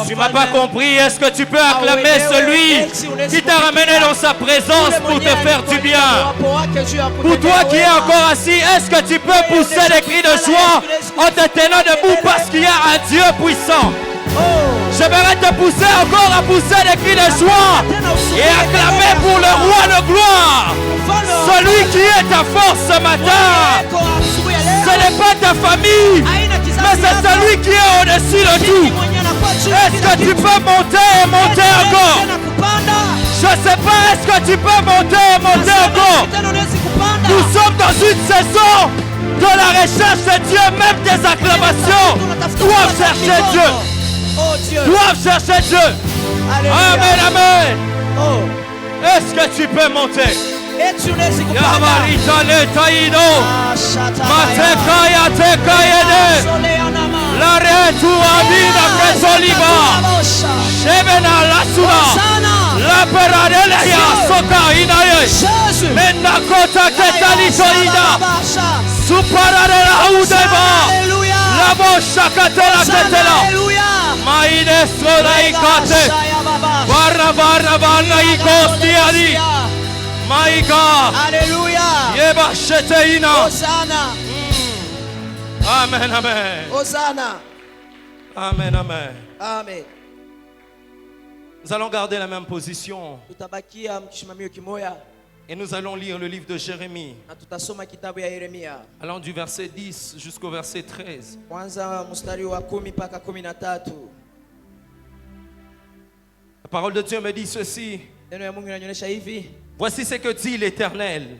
Tu m'as pas compris. Est-ce que tu peux acclamer celui qui t'a ramené dans sa présence pour te faire du bien? Pour toi qui es encore assis, est-ce que tu peux pousser des cris de joie en te tenant debout parce qu'il y a un Dieu puissant? J'aimerais te pousser encore à pousser des cris de joie et acclamer pour le roi de gloire. Celui qui est ta force ce matin. Ce n'est pas ta famille, mais c'est celui qui est au-dessus de tout. Est-ce que tu peux monter et monter encore? Je ne sais pas, est-ce que tu peux monter et monter encore? Nous sommes dans une saison de la recherche de Dieu, même des acclamations doivent chercher Dieu. Doivent chercher Dieu. Amen, amen. Est-ce que tu peux monter? Yamarita le taïno. Matekaya tekayede. La retua vida que soliva. Shevena la sura. La peradela ya soka inaye. Menda kota ketalitoida. Suparadela udeva. La bosha katela ketela. Maestro la ikate. Barra barra barra ikostiadi. My God. Alléluia. Yeba sheteina. Hosanna. Amen, amen. Hosanna. Amen, amen. Amen. Nous allons garder la même position. Tutabakia mkishimamio kimoya. Et nous allons lire le livre de Jérémie. Na tutasoma kitabu ya Yeremia. Allant du verset 10 jusqu'au verset 13. Kwanza mstari wa 10 mpaka 13. La parole de Dieu me dit ceci. Neno ya Mungu inanionyesha hivi. Voici ce que dit l'Éternel.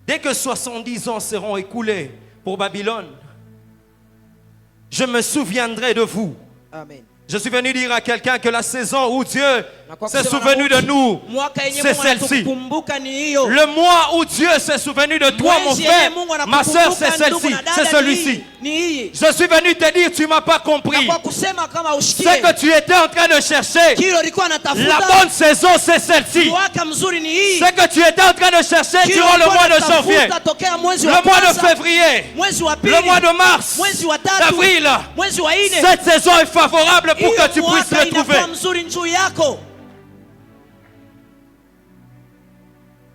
Dès que 70 ans seront écoulés pour Babylone, je me souviendrai de vous. Amen. Je suis venu dire à quelqu'un que la saison où Dieu s'est souvenu de nous, c'est celle-ci. Le mois où Dieu s'est souvenu de toi, mon frère, ma soeur, c'est celle-ci, c'est celui-ci. Je suis venu te dire, tu ne m'as pas compris. Ce que tu étais en train de chercher, la bonne saison, c'est celle-ci. Ce que tu étais en train de chercher durant le mois de janvier, le mois de février, le mois de mars, d'avril, cette saison est favorable pour que tu puisses le trouver.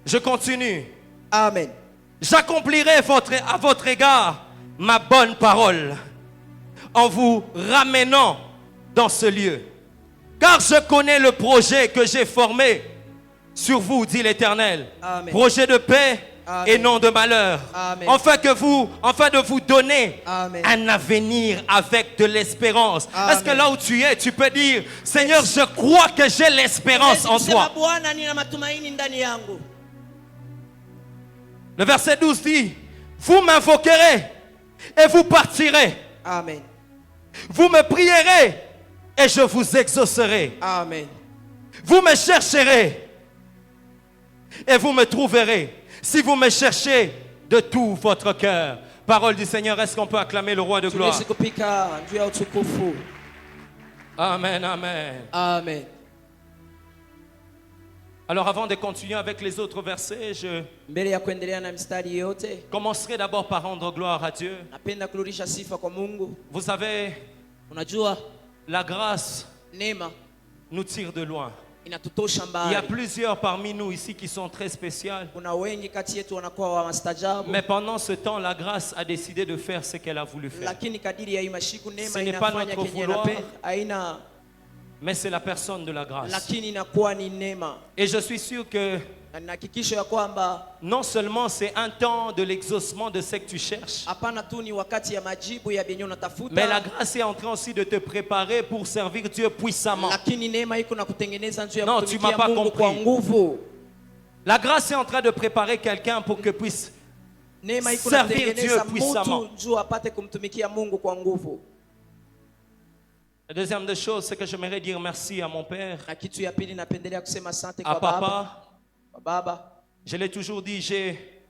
Je continue. Amen. J'accomplirai à votre égard ma bonne parole en vous ramenant dans ce lieu. Car je connais le projet que j'ai formé sur vous, dit l'Éternel. Amen. Projet de paix. Amen. Et non de malheur. Amen. Afin de vous donner Amen. un avenir avec de l'espérance. Amen. Est-ce que là où tu es, tu peux dire, Seigneur, je crois que j'ai l'espérance en toi. Le verset 12 dit, vous m'invoquerez et vous partirez. Amen. Vous me prierez et je vous exaucerai. Amen. Vous me chercherez et vous me trouverez. Si vous me cherchez de tout votre cœur. Parole du Seigneur, est-ce qu'on peut acclamer le roi de gloire? Amen, amen. Amen. Alors avant de continuer avec les autres versets, je commencerai d'abord par rendre gloire à Dieu. Vous savez, la grâce nous tire de loin. Il y a plusieurs parmi nous ici qui sont très spéciales. Mais pendant ce temps, la grâce a décidé de faire ce qu'elle a voulu faire. Ce n'est pas notre vouloir, mais c'est la personne de la grâce. Et je suis sûr que non seulement c'est un temps de l'exaucement de ce que tu cherches, mais la grâce est en train aussi de te préparer pour servir Dieu puissamment. Non, tu ne m'as pas compris. La grâce est en train de préparer quelqu'un pour que puisse servir Dieu puissamment. La deuxième des choses, c'est que j'aimerais dire merci à mon père, à papa. Je l'ai toujours dit, j'ai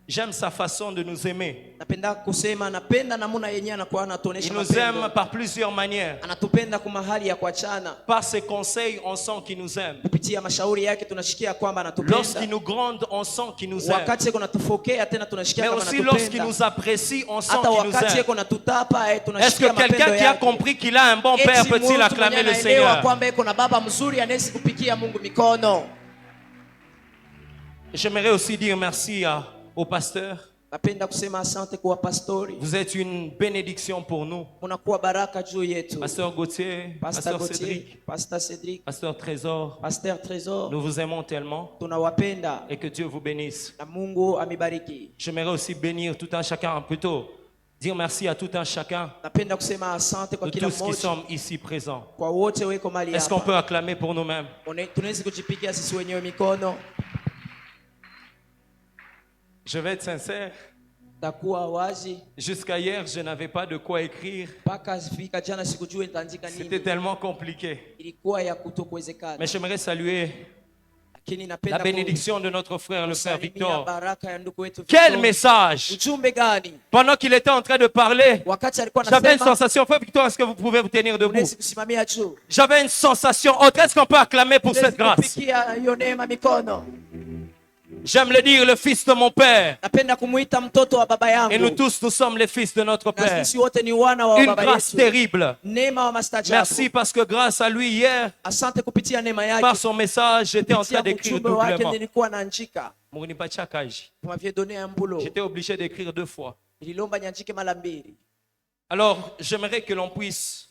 J'aime sa façon de nous aimer. Napenda kusema napenda namuna yenyewe anakuwa anatuonesha Il nous mapendo. aime par plusieurs manières. Anatupenda kwa mahali ya kuachana. Par ses conseils, on sent qu'il nous aime. Kupitia mashauri yake tunashikia kwamba anatupenda. Lorsqu'il nous gronde, on sent qu'il nous aime. Wakati yako natufokea tena tunashikia Mais kama aussi anatupenda. lorsqu'il nous apprécie, on sent Hata qu'il nous wakati aime. yako natutapa Est-ce tunashikia que mapendo quelqu'un qui a yake. compris qu'il a un bon père peut-il acclamer le Seigneur? Kwamba yako na baba mzuri anayesi kupikia Mungu mikono. J'aimerais aussi dire merci au pasteur. Napenda kusema asante kwa pastori. Vous êtes une bénédiction pour nous. Munakuwa baraka juu yetu. Pasteur Gauthier, Pasteur Cédric, Pasteur Cédric, Pasteur Trésor, Pasteur Trésor. nous vous aimons tellement Tunawapenda et que Dieu vous bénisse. na Mungu amibariki. J'aimerais aussi bénir tout un chacun, plutôt dire merci à tout un chacun Napenda kusema asante kwa de kila tous qui mmoja. sommes ici présents. Kwa wote weko mali Est-ce qu'on hapa. peut acclamer pour nous-mêmes? Tunaweza kujipigia sisi wenyewe mikono. Je vais être sincère. Takuwa wazi. Jusqu'à hier, je n'avais pas de quoi écrire. Paka fika jana sikujua nitaandika nini. C'était tellement compliqué. Ilikuwa ya kutokuwezekana. Mais j'aimerais saluer Lakini la napenda bénédiction de notre frère, le frère Victor. baraka ya ndugu wetu Quel Victor. message! Ujumbe gani? Pendant qu'il était en train de parler, Wakati alikuwa j'avais une anasema sensation. Frère Victor, est-ce que vous pouvez vous tenir debout? unaweza kusimamia juu. J'avais une sensation autre. Est-ce qu'on peut acclamer pour cette grâce? Kufikia hiyo neema mikono. J'aime le dire, le fils de mon père. Napenda kumuita mtoto wa baba yangu. Et nous tous, nous sommes les fils de notre Na Père. sisi wote ni wana wa Une baba grâce yetu. terrible. Neema wa mastajabu. Merci parce que grâce à lui, hier, Asante kupitia neema yake. par son message, j'étais en train Kupitia d'écrire ujumbe wake doublement. nilikuwa naandika. Mourinipatia Kaji. Mwavie donné un boulot. J'étais obligé d'écrire 2 fois. Nililomba niandike mara mbili. Alors, j'aimerais que l'on puisse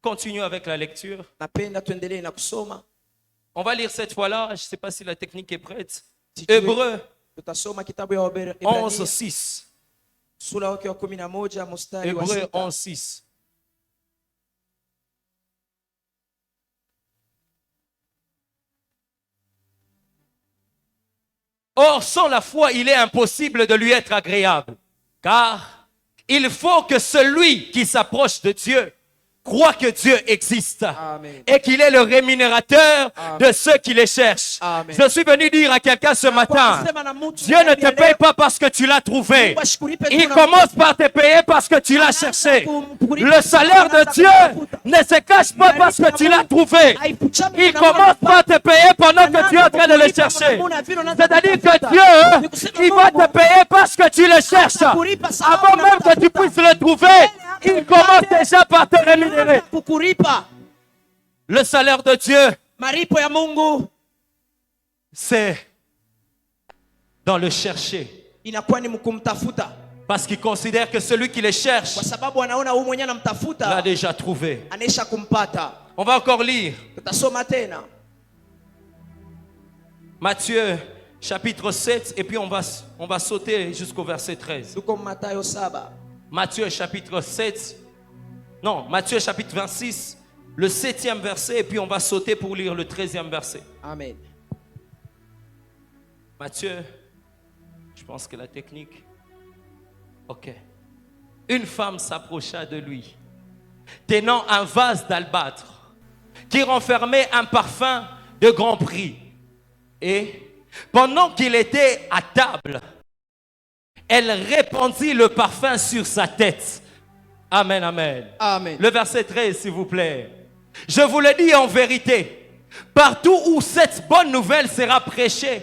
continuer avec la lecture. Napenda tuendelee na kusoma. On va lire cette fois-là, je ne sais pas si la technique est prête. Si tu veux, Hébreu tutasoma kitabu ya Waebrania 11:6. sura yake wa 11 mstari wa Hébreu 6. 11:6. Or, sans la foi, il est impossible de lui être agréable, car il faut que celui qui s'approche de Dieu croit que Dieu existe. Amen. Et qu'il est le rémunérateur Amen. de ceux qui les cherchent. Amen. Je suis venu dire à quelqu'un ce matin, Dieu ne te paye pas parce que tu l'as trouvé. Il commence par te payer parce que tu l'as cherché. Le salaire de Dieu ne se cache pas parce que tu l'as trouvé. Il commence par te payer pendant que tu es en train de le chercher. C'est-à-dire que Dieu, il va te payer parce que tu le cherches. Avant même que tu puisses le trouver, il commence déjà par te rémunérer. Le salaire de Dieu, Maripo ya Mungu c'est dans le chercher. inakuwa ni mkumtafuta. Parce qu'il considère que celui qui les cherche Kwa sababu anaona huyu mwenyewe l'a anamtafuta déjà trouvé. anesha kumpata. On va encore lire Tutasoma tena. Matthieu chapitre 7 et puis on va sauter jusqu'au verset 13. Tuko Mathayo 7. Matthieu chapitre 7. Non, Matthieu chapitre 26, le 7e verset et puis on va sauter pour lire le 13e verset. Amen. Matthieu, je pense que la technique. Ok. Une femme s'approcha de lui, tenant un vase d'albâtre qui renfermait un parfum de grand prix. Et pendant qu'il était à table, elle répandit le parfum sur sa tête. Amen, amen. Amen. Le verset 13, s'il vous plaît. Je vous le dis en vérité, partout où cette bonne nouvelle sera prêchée,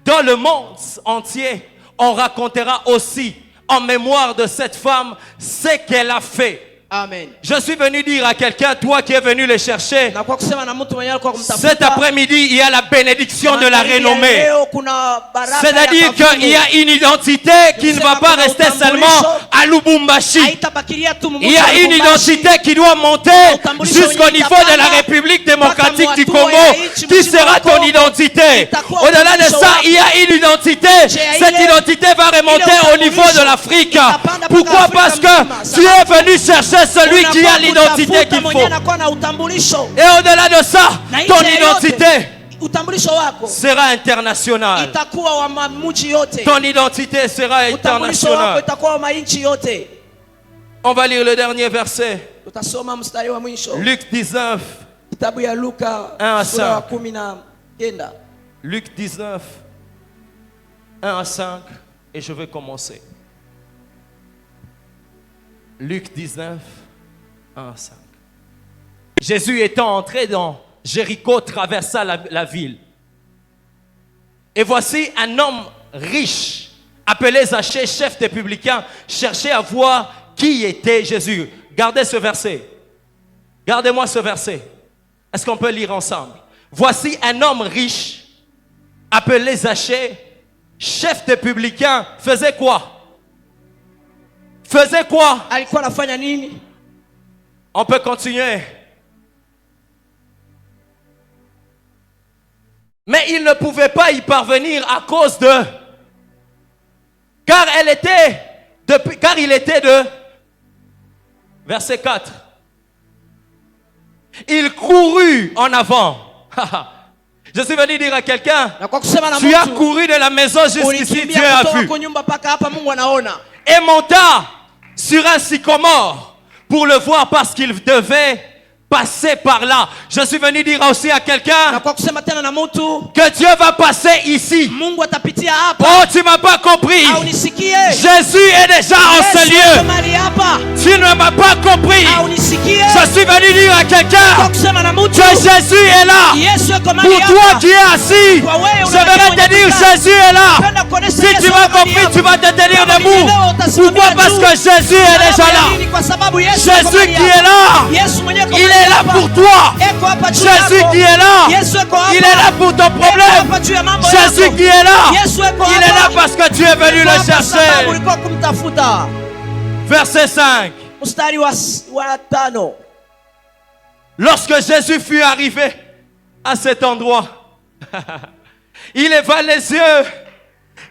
dans le monde entier, on racontera aussi en mémoire de cette femme ce qu'elle a fait. Amen. Je suis venu dire à quelqu'un, toi qui es venu le chercher, Na kwa kusema na mtu mwenyewe alikuwa kumtafuta. cet après-midi, il y a la bénédiction de la renommée. Leo kuna baraka ya C'est-à-dire kafuku. qu'il y a une identité qui ne va pas rester seulement à Lubumbashi. Haitabakilia tu Il y a une identité qui doit monter jusqu'au niveau de la République démocratique du Congo, qui sera ton identité. Au-delà de ça, il y a une identité. Cette identité va remonter au niveau de l'Afrique. Pourquoi? Parce que tu es venu chercher celui qui a l'identité qu'il faut. Et au-delà de ça, ton identité utambulisho wako sera internationale. itakuwa wa mamuji yote. Ton identité sera Utambulisho wako internationale. itakuwa wa mainchi yote. On va lire le dernier verset. Tutasoma mstari wa mwisho. Luc 19. Kitabu ya Luka 1 à sura wa 5. 19. Luc 19, 1 à 5. Et je vais commencer. Luc 19, 1 à 5. Jésus étant entré dans Jéricho traversa la ville. Et voici un homme riche, appelé Zachée, chef des publicains, cherchait à voir qui était Jésus. Gardez ce verset. Gardez-moi ce verset. Est-ce qu'on peut lire ensemble? Voici un homme riche, appelé Zachée, chef des publicains, faisait quoi? Faisait quoi? Alikuwa anafanya nini? On peut continuer. Mais il ne pouvait pas y parvenir à cause de... Car il était de... Verset 4. Il courut en avant. Je suis venu dire à quelqu'un, tu as couru de la maison jusqu'ici, Dieu a vu. Et monta sur un sycomore pour le voir parce qu'il devait passer par là. Je suis venu dire aussi à quelqu'un que Dieu va passer ici. Oh, tu m'as pas compris. Jésus est déjà en ce lieu. Tu ne m'as pas compris. Je suis venu dire à quelqu'un que Jésus est là. Pour toi qui es assis, je vais te dire Jésus est là. Si tu m'as compris, tu vas te tenir debout. Pourquoi? Parce que Jésus est déjà là. Jésus qui est là, il est là pour toi. Jésus qui est là, il est là pour ton problème. Jésus qui est là, il est là parce que tu es venu le chercher. Verset 5. Lorsque Jésus fut arrivé à cet endroit, il leva les yeux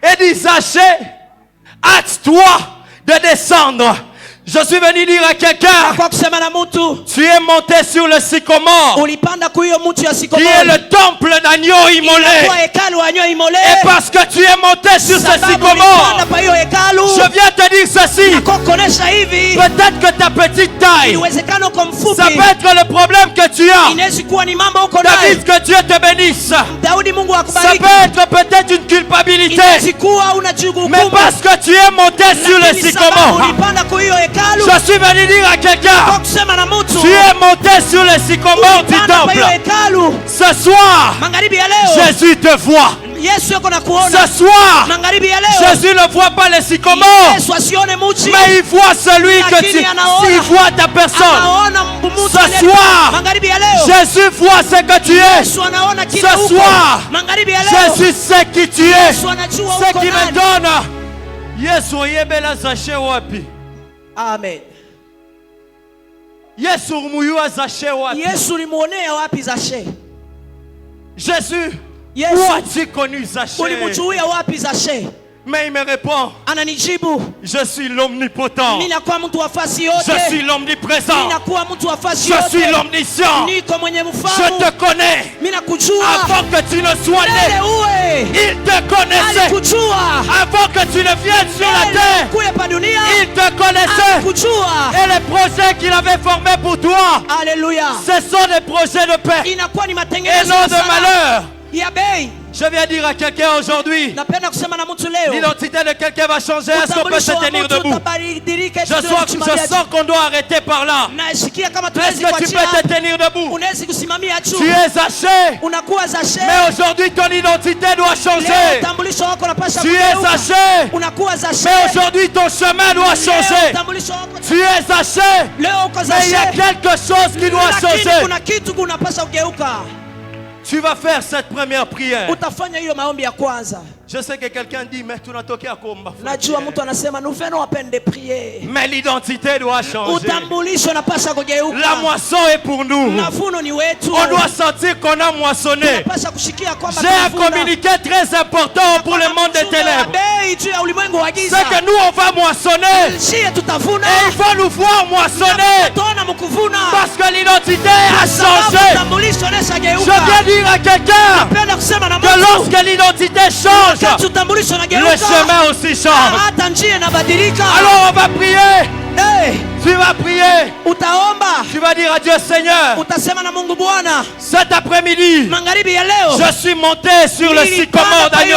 et dit, Zachée, hâte-toi de descendre. Je suis venu dire à quelqu'un, tu es monté sur le sycomore, qui est le temple d'agneau immolé. Et parce que tu es monté sur ce sycomore, je viens te dire ceci. Peut-être que ta petite taille, ça peut être le problème que tu as. David, que Dieu te bénisse. Ça peut être peut-être une culpabilité. Mais parce que tu es monté sur le sycomore, je suis venu dire à quelqu'un, tu es monté sur le sycomore du temple. Ce soir, Jésus te voit. Ce soir, Jésus ne voit pas les sycomores, mais il voit celui que tu es. Il voit ta personne. Ce soir, Jésus voit ce que tu es. Ce soir, Jésus sait qui tu es. Ce qui me donne. Yesu oyebela Zachée wapi. Amen. Yesu umuyua Zachée wapi. Yesu limuonea wapi Zachée? Jésus, où as-tu connu Zachée? Ulimjuia wapi Zachée? Mais il me répond, ananijibu, je suis l'omnipotent. Ninakuwa mtu wa fasi yote. Je suis l'omniprésent. Ninakuwa mtu wa fasi yote. Je suis l'omniscient. Niko mwenye mfahamu. Je te connais. Ninakujua. Avant que tu ne sois né, il te connaissait. Alikujua. Avant que tu ne viennes sur la terre, kuja pa dunia, il te connaissait. Alikujua. Et les projets qu'il avait formés pour toi, alléluia, ce sont des projets de paix et non de malheur. Je viens dire à quelqu'un aujourd'hui, l'identité de quelqu'un va changer. Est-ce qu'on peut se tenir debout? Je sens qu'on doit arrêter par là. Est-ce que tu peux te tenir debout? Tu es Zachée, mais aujourd'hui ton identité doit changer. Tu es Zachée, mais aujourd'hui ton chemin doit changer. Tu es Zachée, mais il y a quelque chose qui doit changer. Tu vas faire cette première prière. Je sais que quelqu'un dit, mais tu n'as toqué à combat. Mais l'identité doit changer. La moisson est pour nous. On doit sentir qu'on a moissonné. J'ai un communiqué très important pour le monde des ténèbres. C'est que nous on va moissonner. Et il faut nous voir moissonner. Parce que l'identité a changé. Je viens dire à quelqu'un que lorsque l'identité change, le chemin aussi change. Alors on va prier. Tu vas prier. utaomba, Tu vas dire à Dieu, Seigneur, utasema na Mungu Bwana, cet après-midi, magharibi ya leo je suis monté sur le sycomore d'agneau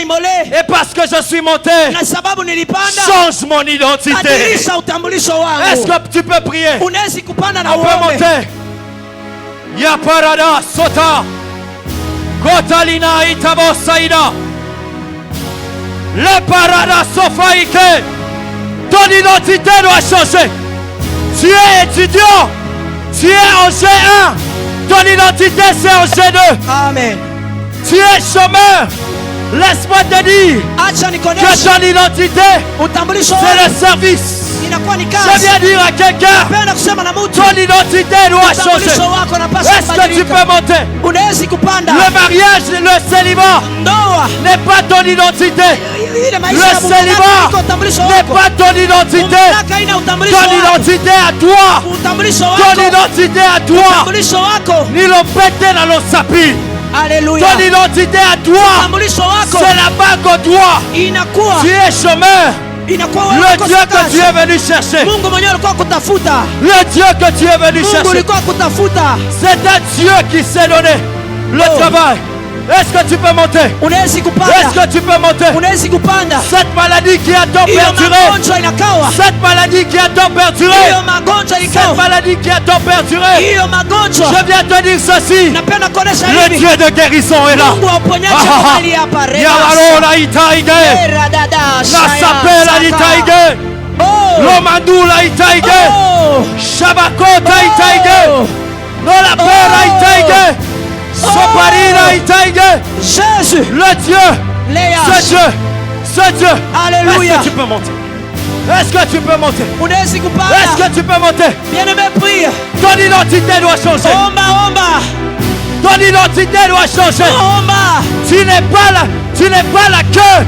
immolé. Et parce que je suis monté, na sababu nilipanda, change mon identité. badilisha utambulisho Est-ce wangu. que tu peux prier? Unaweza kupanda na On peut uombe. monter. Ya parada sota. Kotalina itabo saïda. Le parada sofaïke. Ton identité doit changer. Tu es étudiant. Tu es en G1. Ton identité c'est en G2. Amen. Tu es chômeur. Laisse-moi te dire Acha que nikoneshe ton identité utambulisho c'est wangu le service. inakuwa ni Je kazi. viens dire à quelqu'un, Napenda kusema na mtu, ton identité doit changer. utambulisho wako unapaswa Est-ce que tu kubadilika. peux monter? Unaweza kupanda. Le mariage, le célibat Ndoa n'est pas ton identité. ile maisha Le ya célibat iko utambulisho n'est wako. pas ton identité. Mamlaka ina utambulisho Ton wako. identité à toi. Utambulisho Ton wako. identité à toi. Utambulisho wako. Ni lo pété dans le sapi. Haleluya. Ton identité à toi. Utambulisho wako C'est la bague au doigt. inakuwa Tu es chômeur. inakuwa wewe Le uko Dieu que kazi. tu es venu chercher. Mungu mwenyewe alikuwa kutafuta. Le Dieu que tu es venu Mungu chercher. alikuwa kutafuta. C'est un Dieu qui s'est donné le travail. Est-ce que tu peux monter? Unaweza Est-ce kupanda. que tu peux monter? Unaweza kupanda. Cette maladie qui a tant Hiyo perduré. magonjwa inakawa. Cette maladie qui a tant perduré. Hiyo magonjwa Cette ikawa. maladie qui a tant perduré. Hiyo magonjwa. Je viens te dire ceci. Napenda kuonesha Le hivi. Dieu de guérison est là. Mungu wa uponyaji mahali hapa. Yavarona itaige. La sapela itaige. Oh. Lomandula itaige. Oh. Shabakota itaige. Nola pera itaige. Soparina itaige. Jésus. Le Dieu. Léa. Ce Dieu. Ce Dieu. Alléluia. Est-ce que tu peux monter? Est-ce que tu peux monter? Unaweza Est-ce kupanda. que tu peux monter? Bien-aimé, prie. Ton identité doit changer. Omba, omba. Ton identité doit changer. Omba. Tu n'es pas la queue.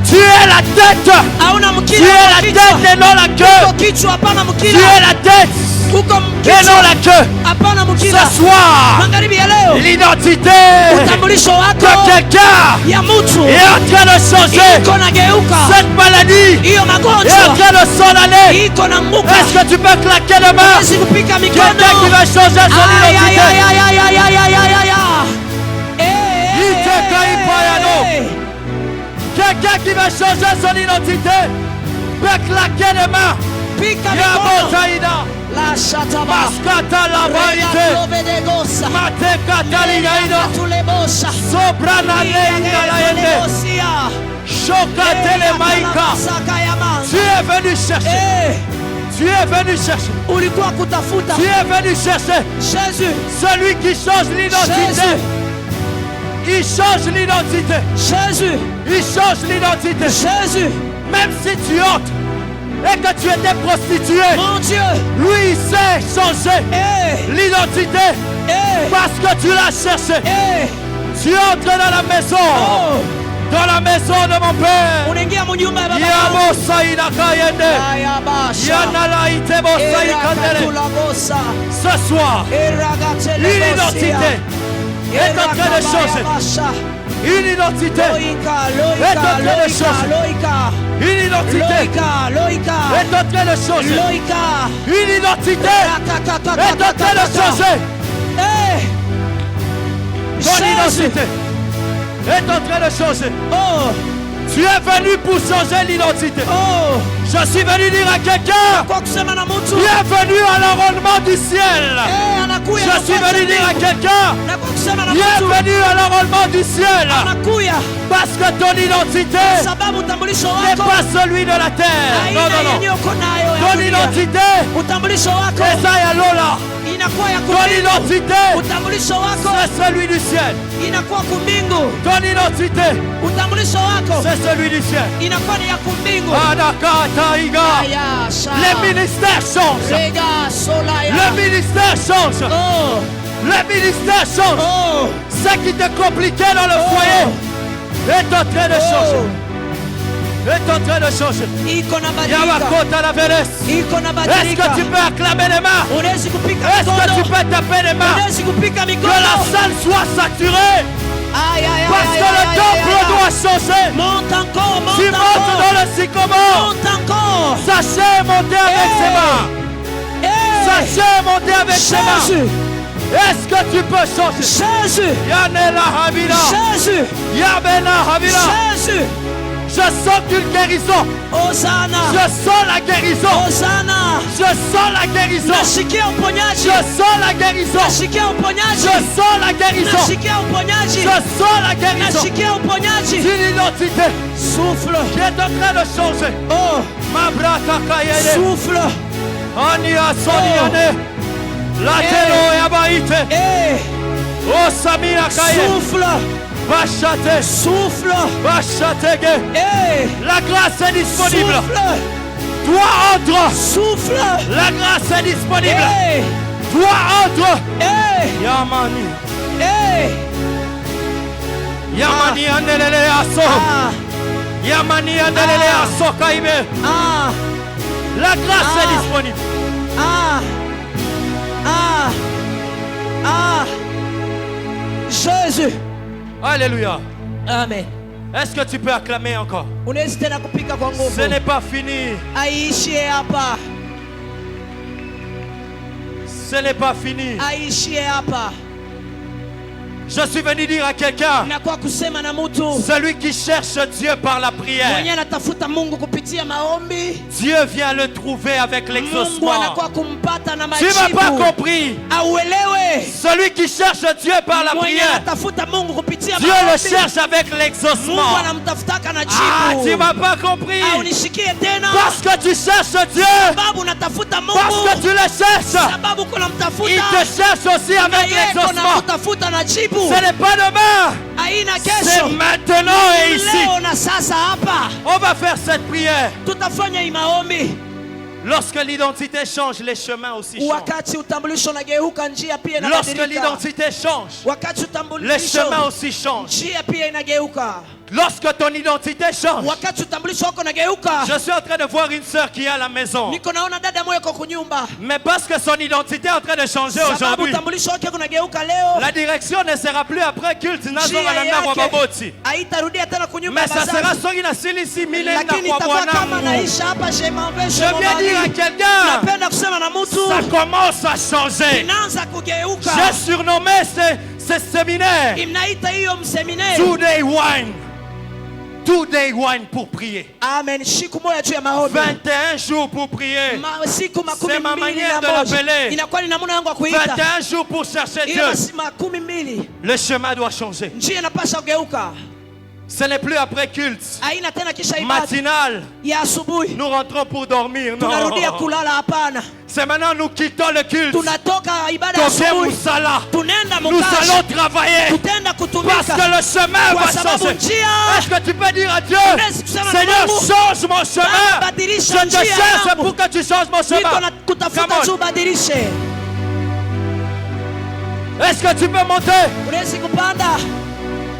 Tu es la tête. Hauna Tu mkila es wa la kichwa. tête et non la queue. Uko kichwa hapana Tu mkila. es la tête Uko et non kichwa la queue. hapana mkila. Ce soir, Magharibi ya leo. l'identité Utambulisho de wako quelqu'un ya mtu est en train de changer. iko nageuka. Cette maladie Hiyo est en magonjwa train de s'en aller. iko nanguka. Est-ce que tu peux claquer les mains? Huwezi kupika mikono. Quelqu'un qui va changer son Ay, ay, identité. ay, ay, ay, ay, ay, ay, ay, ay. Quelqu'un qui va changer son identité peut claquer les mains. Pika mikono. Yamotaïda. La shataba. Maskata la baïte. Regadovedegosa. Mate Katalinaïda. Tulebosa. Sobrana Lenga la Yende. Chokatele Maïka. Tu es venu chercher. Tu es venu chercher. Ulikuwa kutafuta. Tu es venu chercher. Jésus. Celui qui change l'identité. Jésus. Il change l'identité. Jésus. Il change l'identité. Jésus. Même si tu entres et que tu étais prostitué, Mon Dieu. lui il sait changer Eh. l'identité Eh. parce que tu l'as cherché. Eh. Tu entres dans la maison, Oh. dans la maison de mon père. Unaingia mnyumba ya baba. Yamo Saïda Kayende. Aya basha. Yanala Itebo Saïd Kandele. Tulabosa. Ce soir, Eragatele une identité est en train de changer. Une identité Loika, est loika, en train de loika, changer. loika. Une identité Loika, loika. est en train de changer. Loika. Une identité est en train de changer. Eh. Ton Jésus. identité est en train de changer. Oh. Tu es venu pour changer l'identité. Oh. Je suis venu dire à quelqu'un, Kwa kusema na mtu. bienvenue à l'enrôlement du ciel. Eh, anakuya. Je suis venu dire à quelqu'un, Na kwa kusema na mtu. bienvenue à l'enrôlement du ciel. Anakuya. Parce que ton identité Sababu utambulisho n'est wako. pas celui de la terre. Non, Aina non, yenye non. uko nayo ya Ton dunia. identité, Utambulisho wako c'est ça, ya Lola. inakuwa ya Ton kumbingu. identité, Utambulisho wako c'est celui du ciel. inakuwa kumbingu. Ton identité, Utambulisho wako c'est celui du ciel. inakuwa ni ya kumbingu. Adakata Iga. Aya, sha. Les ministères changent. Rega, solaya. Le ministère change. Oh. Le ministère change. Oh. Ce qui te compliquait dans le foyer est en train de changer. Est en train de changer. Iko na badilika. Yawakota la Vénès. Iko na Est-ce badilika. que tu peux acclamer les mains? Unaweza kupika Est-ce que tu mikono. peux taper les mains? Unaweza kupika Que la mikono. salle soit saturée Parce que le temple doit changer. Monte encore, monte Tu montes encore. dans le sycomore. Monte encore. Sachez monter avec ses mains. Sachez monter avec ses mains. Jésus. Est-ce que tu peux changer? Jésus. Yanela Havila. Jésus. Yabena Havila. Jésus. Je sens une guérison. Hosanna. Je sens la guérison. Hosanna. Je sens la guérison. Nashikia uponyaji. Je sens la guérison. Nashikia uponyaji. Je sens la guérison. Nashikia uponyaji. Je sens la guérison. Nashikia uponyaji. C'est l'identité Souffle. qui est en train de changer. Oh. Ma brata kayele. Souffle. Ania soniane. La telo yabaite. Eh. O samina kaye. Souffle. Bachate. Souffle. Bachatege. Eh. La grâce est disponible. Souffle. Toi entre. Souffle. La grâce est disponible. Eh. Toi entre. Eh. Yamani. Eh. Yamani anelele aso. Ah. Yamani anelele aso kaibe. Ah. La grâce est disponible. Ah. Ah. Ah. Jésus. Alléluia. Amen. Est-ce que tu peux acclamer encore? Unaweza tena kupika kwa nguvu. Ce n'est pas fini. Aishie hapa. Ce n'est pas fini. Aishie hapa. Je suis venu dire à quelqu'un, Na kwa kusema na mtu celui qui cherche Dieu par la prière, mwenye anatafuta Mungu kupitia maombi, Dieu vient le trouver avec Mungu l'exaucement. anakuwa kumpata na Tu m'as pas majibu. compris. Auelewe. Celui qui cherche Dieu par la Mwenye prière, anatafuta Mungu kupitia Dieu le maombi, cherche avec Mungu l'exaucement. anamtafutaka na Ah, tu jibu. m'as pas compris. Au nishikie tena. Parce que tu cherches Dieu, Sababu unatafuta parce Mungu. que tu le cherches, Sababu kuna il mtafuta. te cherche aussi Na avec yeye kuna l'exaucement. kutafuta na jibu. Ce n'est pas demain, Haina c'est kesho. maintenant et ici. Leo na sasa hapa. On va faire cette prière. Tutafanya hii maombi. Lorsque l'identité change, les chemins aussi changent. Wakati utambulisho unageuka, njia pia Lorsque inabadilika. l'identité change, Wakati les utambulisho, chemins aussi changent. njia pia inageuka. Lorsque ton identité change, Wakati utambulisho wako unageuka. je suis en train de voir une sœur qui est à la maison. Niko naona dada moyo kwa kunyumba. Mais parce que son identité est en train de changer Sababu aujourd'hui, utambulisho wake kunageuka leo. la direction ne sera plus après culte. Njia yake haitarudia tena kunyumba. Mais ça sera soki na silisi mine na Lakini kwa itakuwa kama bwana. naisha hapa je m'en vais, je Je m'en viens dire à vais. quelqu'un, Napenda kusema na mtu. ça commence à changer. Inaanza kugeuka. J'ai surnommé ce séminaire Inaita hiyo mseminari. Two-Day Wine. Two-Day Wine pour prier. Amen. Siku moja tu ya maombi. 21 jours pour prier. Siku makumi C'est ma mbili manière na de moja. l'appeler. Inakuwa ni namna yangu ya kuita. 21 jours pour chercher Dieu. Ile makumi mbili. Le chemin doit changer. Njia inapaswa kugeuka. Ce n'est plus après culte Haina tena kisha ibada matinal. ya asubuhi. Nous rentrons pour dormir. Non. Tunarudia kulala, hapana. C'est maintenant nous quittons le culte. Tunatoka ibada ya Toke asubuhi. Moussala. Tunaenda Nous mukazi. allons travailler. Tutaenda Parce kutumika. que le chemin Kwa va sababu changer. njia. Est-ce que tu peux dire à Dieu, Unaweza kusema na Seigneur, Mungu, change mon chemin. badilisha Je te njia cherche yangu. pour que tu changes mon Niko chemin. na kutafuta Come tu on. ubadilishe. Est-ce que tu peux monter? Unaweza kupanda.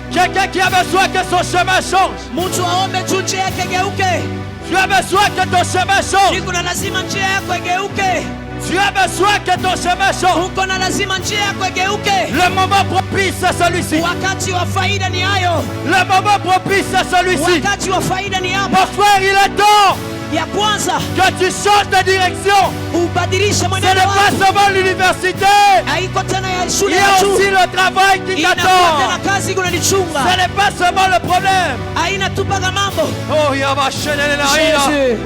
Quelqu'un qui a besoin que son chemin change. Mtu aombe tu njia yake igeuke. Tu as besoin que ton chemin change. Niko na lazima njia yako igeuke. Tu as besoin que ton chemin change. Uko na lazima njia yako igeuke. Le moment propice à celui-ci. Wakati wa faida ni hayo. Le moment propice à celui-ci. Wakati wa faida ni hapa. Mon frère, il est temps Ya kwanza que tu changes de direction. ubadilishe Ce n'est mwenendo pas wako. seulement l'université. Haiko tena ya Il shule y ya a juu. aussi le travail qui Inakuwa t'attend. tena kazi kunanichunga. Ce n'est pas seulement le problème. Haina tupaga mambo. Oh, Yabashenelelaïla. Jésus.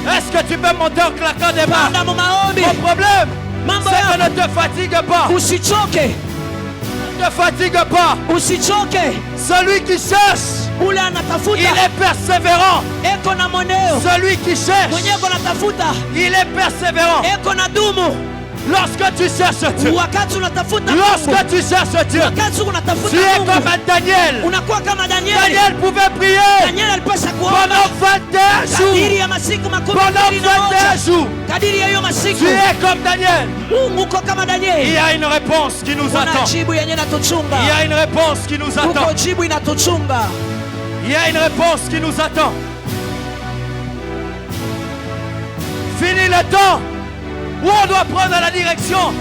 Est-ce que tu peux monter en claquant des mains? Panda mu maombi. Mon problème, Mambo c'est que yako. ne te fatigue pas. Usichoke. Ne te fatigue pas. Usichoke. Celui qui cherche, Ule il anatafuta. est persévérant. Eko na moneo. Celui qui cherche, Mwenye eko natafuta. il est persévérant. Eko na dumu. Lorsque tu cherches Dieu, Wakati unatafuta Mungu. lorsque tu cherches Dieu, Wakati unatafuta tu es Mungu. comme un Daniel. Unakuwa kama Danieli. Daniel pouvait prier Danieli alipasha kuomba pendant 21 kadiri jours. ya masiku makumi Pendant mbili na 21 moja. jours, Kadiri ya hiyo masiku. tu es comme Daniel. Mungu uko kama Il Danieli. y a une réponse qui nous Kuna attend. jibu yenye natuchunga. Il y a une réponse qui nous attend. Uko jibu inatuchunga. Il y a une réponse qui nous attend. Fini le temps où on doit prendre la direction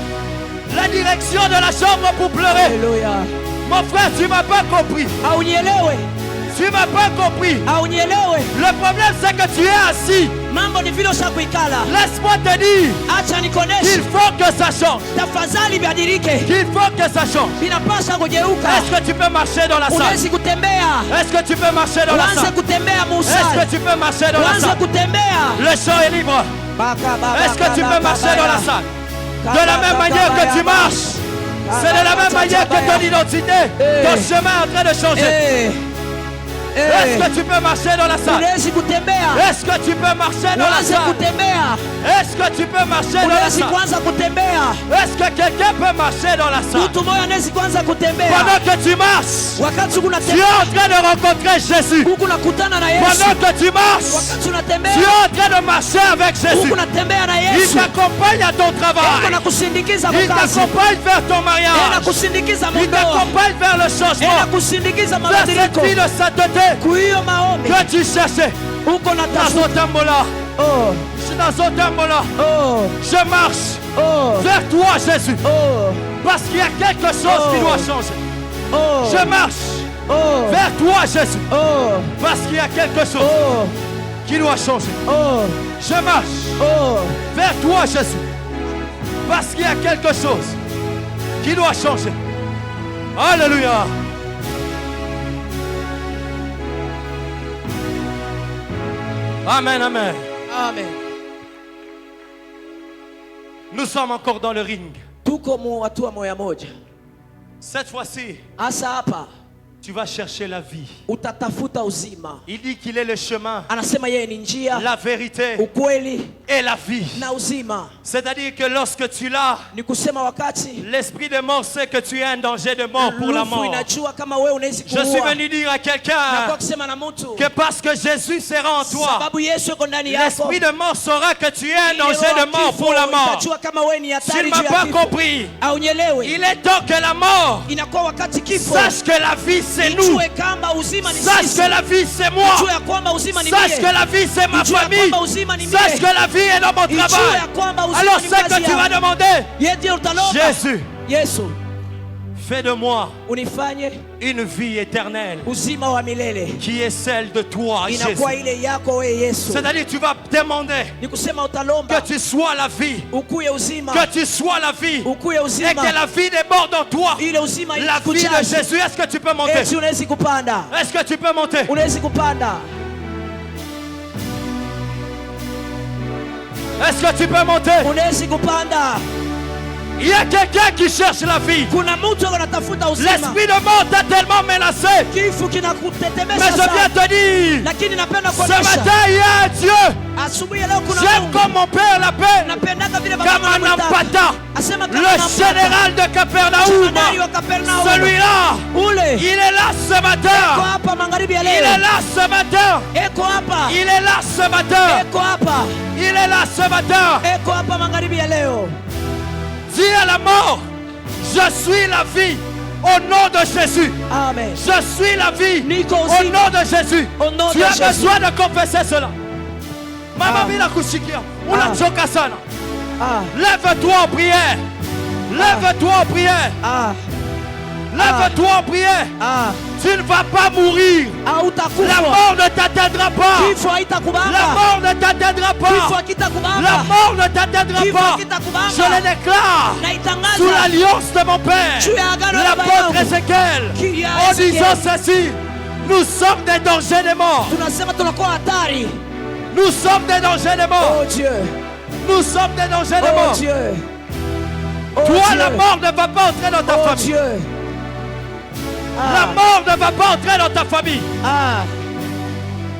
de la chambre pour pleurer. Haleluya. Mon frère, tu m'as pas compris. Haunielewe. Tu m'as pas compris. Haunielewe. Le problème, c'est que tu es assis. Mambo ni vile ushakuikala. Laisse-moi te dire Acha nikoneshe. qu'il faut que ça change. Tafadhali biadirike. Qu'il faut que ça change. Binapaswa kugeuka. Est-ce que tu peux marcher dans la salle? Unaweza kutembea. Est-ce que tu peux marcher dans la Uanze salle? kutembea Est-ce musali. que tu peux marcher dans la Uanze salle? kutembea. Le champ est libre. Est-ce que tu peux marcher dans la salle? De la même manière que tu marches, c'est de la même manière que ton identité, ton chemin est en train de changer. Est-ce que tu peux marcher dans la salle? Unaweza kutembea. Est-ce que tu peux marcher dans la Uanze salle? kutembea. Est-ce que tu peux marcher dans la Unaweza salle? kuanza kutembea. Est-ce que quelqu'un peut marcher dans la salle? Mtu mmoja anaweza kuanza kutembea. Pendant que tu marches, Wakati tu es unatembea. en train de rencontrer Jésus. Huku nakutana na Yesu. Pendant que tu marches, Wakati unatembea. tu es en train de marcher avec Jésus. Huku natembea na Il Yesu. t'accompagne à ton Yeye travail. anakusindikiza Il mkazi. t'accompagne vers ton Yeye mariage. anakusindikiza Il mundoa. t'accompagne vers le Yeye changement. anakusindikiza Vers cette mabadiliko. vie de sainteté Kuhiyo maombi. que tu cherchais. Uko na Dans tafuta. ce temple-là, Oh. dans ce temple-là, Oh. je marche Oh. vers toi, Jésus. Oh. Parce qu'il y a quelque chose qui doit changer. Oh. Je marche Oh. vers toi, Jésus. Oh. Parce qu'il y a quelque chose Oh. qui doit changer. Oh. Je marche Oh. vers toi, Jésus. Parce qu'il y a quelque chose qui doit changer. Alléluia. Amen, amen. Amen. Nous sommes encore dans le ring. Tuko mu hatua moja moja. Cette fois-ci, Hasa hapa tu vas chercher la vie. utatafuta uzima. Il dit qu'il est le chemin, Anasema yeye ni njia, la vérité ukweli et la vie. na uzima. C'est-à-dire que lorsque tu l'as, Ni kusema wakati l'esprit de mort sait que tu es un danger de mort pour la lufu mort. inajua kama wewe unaweza Je suis kuua. venu dire à Na quelqu'un kwa kusema na mtu que parce que Jésus sera en toi, sababu Yesu yuko ndani yako. l'esprit de mort saura que tu es un Ile danger roho de mort kifo pour la mort. itajua kama wewe ni Tu hatari ne m'as juu ya pas kifo. compris. Aunyelewe. Il est temps que la mort Inakuwa wakati kifo sache que la vie c'est nous. ijue kwamba uzima ni Sache sisi. que la vie c'est moi. Ijue ya kwamba uzima ni Sache que mie. la vie c'est ma Ijue ya famille. kwamba uzima ni Sache mie. que la vie est dans mon Ijue ya travail. kwamba uzima Alors ni c'est que kazi tu vas yangu. demander, Yeye ndiye utalomba. Jésus, Yesu, fais de moi unifanye une vie éternelle uzima wa milele. qui est celle de toi, Jésus. Inakuwa ile yako wewe Yesu. C'est-à-dire tu vas demander Ni kusema utalomba que tu sois la vie, ukuye uzima. que tu sois la vie Ukuye et uzima. que la vie déborde en toi. Ile uzima La vie de ikujaze. Jésus, est-ce que tu peux monter? Eti unaweza kupanda. Est-ce que tu peux monter? Unaweza kupanda. Est-ce que tu peux monter? Unaweza kupanda. Il y a quelqu'un qui cherche la vie. Kuna mtu anatafuta uzima. L'esprit de mort t'a tellement menacé. Kifo Mais kinakutetemesha je viens sana. te dire, Lakini napenda ce kuonesha. matin, il y a un Dieu. Asubuhi leo kuna J'aime Mungu. comme mon père l'appelle. Napendaga vile baba Comme anamwita. Anampata, Asema kama le Anampata. général de Capernaum. Jemadari wa Kapernaum. Celui-là, Ule. il est là ce Eko matin. hapa magharibi ya Il est leo. là ce matin. Eko hapa. Il est là ce matin. Eko hapa. Il est là ce matin. Eko hapa magharibi ya leo. Dis à la mort, je suis la vie au nom de Jésus. Amen. Je suis la vie Niko au uzima. nom de Jésus. Au nom Tu de as Jésus. besoin de confesser cela. Mama Ah. bila kushikia. Ah. Unachoka sana. Ah. Lève-toi en prière. Lève-toi en prière. Ah. Lève-toi en prière. Ah. Tu ne vas pas mourir. La Hautakufa. mort ne t'atteindra pas. Kifo La haitakubamba. mort ne t'atteindra Kifo pas. La hakitakubamba. mort ne t'atteindra Kifo pas. hakitakubamba. Je le déclare Naitangaza. sous l'alliance de mon Père, Juu ya agano la baba l'apôtre yangu. Ézéchiel, Qui a en Ézéchiel. disant ceci, nous sommes des dangers de mort. Tunasema tunakuwa hatari. Nous sommes des dangers de mort. Oh Dieu. Nous sommes des dangers de Oh mort. Dieu. Oh Toi, Dieu. la mort ne va pas entrer dans ta Oh famille. Dieu. La mort ne va pas entrer dans ta famille. Ah.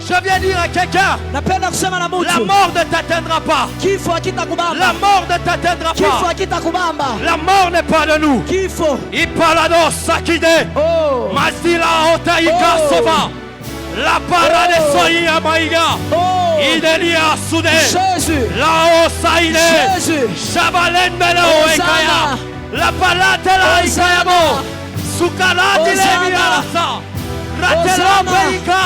Je viens dire à quelqu'un, Napenda kusema na la mtu. mort ne t'atteindra pas. Kifo hakitakubamba. La mort ne t'atteindra Kifo pas. hakitakubamba. La mort n'est pas de nous. Kifo. Ipalado sakide. Oh. Masila otaika Oh. sova. La parade Oh. soya maiga. Oh. Idelia sude. Jésus. La osaide. Jésus. Shabalende la Hosanna. oekaya. La palate la ikayamo. Sukalati le Hosanna. mirasa. Ratela Hosanna. beika.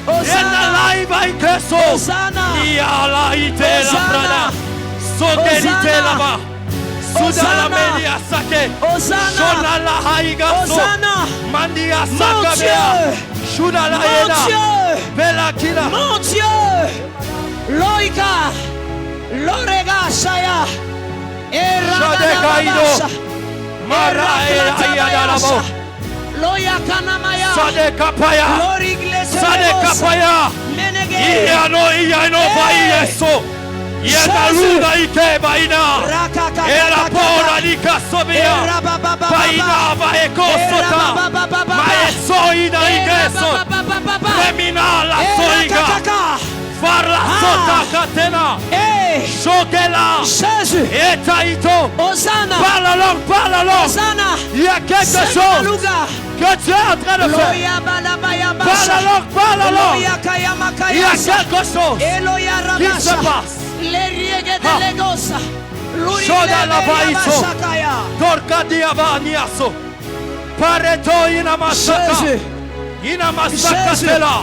Hosanna. Ena laiva ikeso. Hosanna. Ia la ite la Hosanna. prada. Soderite Hosanna. là-bas. Sudala Melia Sake. Shonala Haigaso. Mandia Sakabia. Shudala Ela. Bela Kila. Mon Dieu. Loika. Lorega Shaya. Shadekaido. Mara Ela Ayadalabo. Loya Kanamaya. Sadekapaya. Sadekapaya. Iyano Vaiyeso. Yenaluda Ikebaina. Era Pora Nikasobia. Baina Vaekosota. Maesoida Igeso. Femina la Soiga. Farla Sota Katena. Shokela. Jésus. Etaito. Hosanna. Parle alors. Hosanna. Il y a quelque chose que tu es en train de faire. Parle alors. Il y a quelque chose qui se passe. Shoda la baiso. Torkadia baniaso. Pareto inamasaka. Inamasaka tela.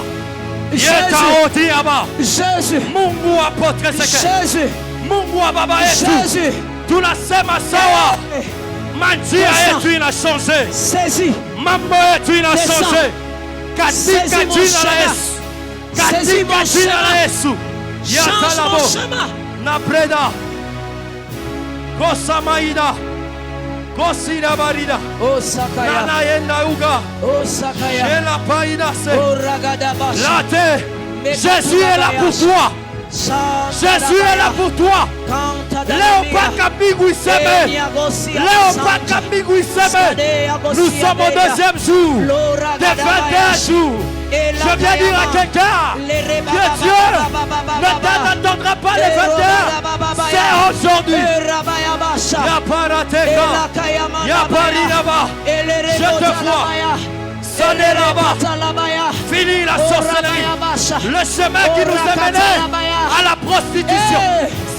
Yeta otiaba. Jésus. Mungu apotre seke. Jésus. Mungu ababa etu. Jésus. Tunasema sawa. Manjia yetu inachangé. Saisis. Mambo yetu inachangé. Katika jina la Yesu. Katika jina la Yesu. Yatalabo. Na preda. Kosa maida. Kosida barida. Osakaya. Nana yenda uga. Osakaya. Shela paida se. Oragadabasha. Late. Jésus est là pour toi. Jésus est là pour toi. Leo paka mbingu iseme. Leo paka mbingu iseme. Nous sommes au deuxième jour des 21 jours. Je viens dire à quelqu'un que Dieu ne t'attendra pas les 21. C'est aujourd'hui. Yaparateka. Yaparinaba. Je te vois. Sonnez là-bas. Fini la sorcellerie. Le chemin qui nous a menés à la prostitution.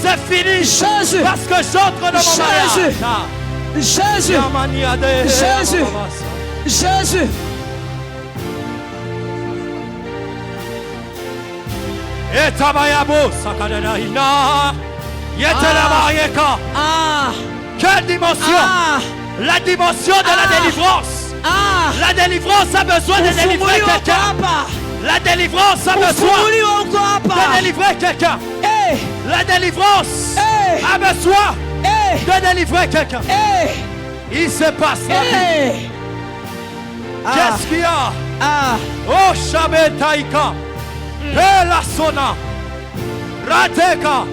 C'est fini. Jésus. Parce que j'entre dans mon mariage. Jésus. Jésus. Jésus. Et tabayabo sakadena ina. Yetela marieka. Quelle dimension? La dimension de la délivrance. La délivrance a besoin de délivrer quelqu'un. La délivrance a besoin de délivrer quelqu'un. La délivrance a besoin de délivrer quelqu'un. Il se passe la vie. Qu'est-ce qu'il y a? Oh Shabetaika. Bela Sona. Rateka.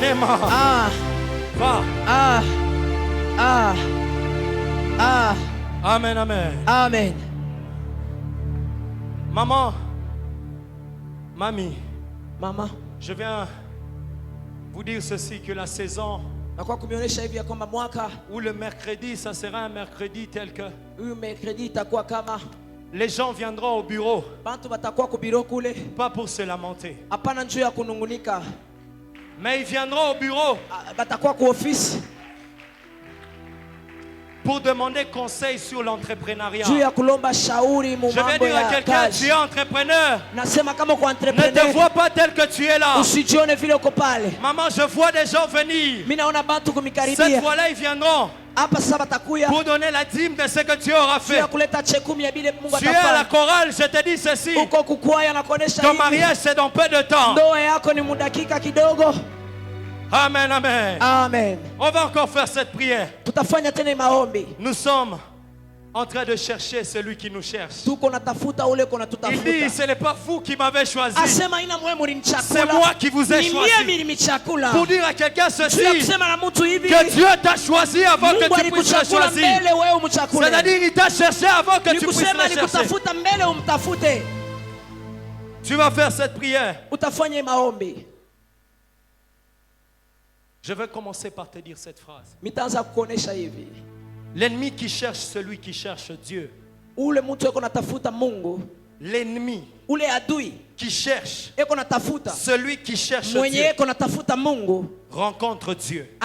Nema. Va. Amen, amen. Amen. Maman, mamie, Maman, je viens vous dire ceci, que la saison où le mercredi, ça sera un mercredi tel que les gens viendront au bureau, pas pour se lamenter, mais ils viendront au bureau pour demander conseil sur l'entrepreneuriat. Je vais dire à quelqu'un, tu es entrepreneur. Ne te vois pas tel que tu es là. Maman, je vois des gens venir. Cette fois-là, ils viendront pour donner la dîme de ce que tu auras fait. Tu es à la chorale, je te dis ceci. Ton mariage, c'est dans peu de temps. Amen, amen. Amen. On va encore faire cette prière. Nous sommes en train de chercher celui qui nous cherche. Il dit, ce n'est pas vous qui m'avez choisi. C'est moi qui vous ai choisi. Pour dire à quelqu'un ceci, que Dieu t'a choisi avant que tu puisses le choisir. C'est-à-dire qu'il t'a cherché avant que tu puisses le chercher. Tu vas faire cette prière. Je vais commencer par te dire cette phrase. L'ennemi qui cherche celui qui cherche Dieu. L'ennemi qui cherche celui qui cherche Dieu rencontre Dieu.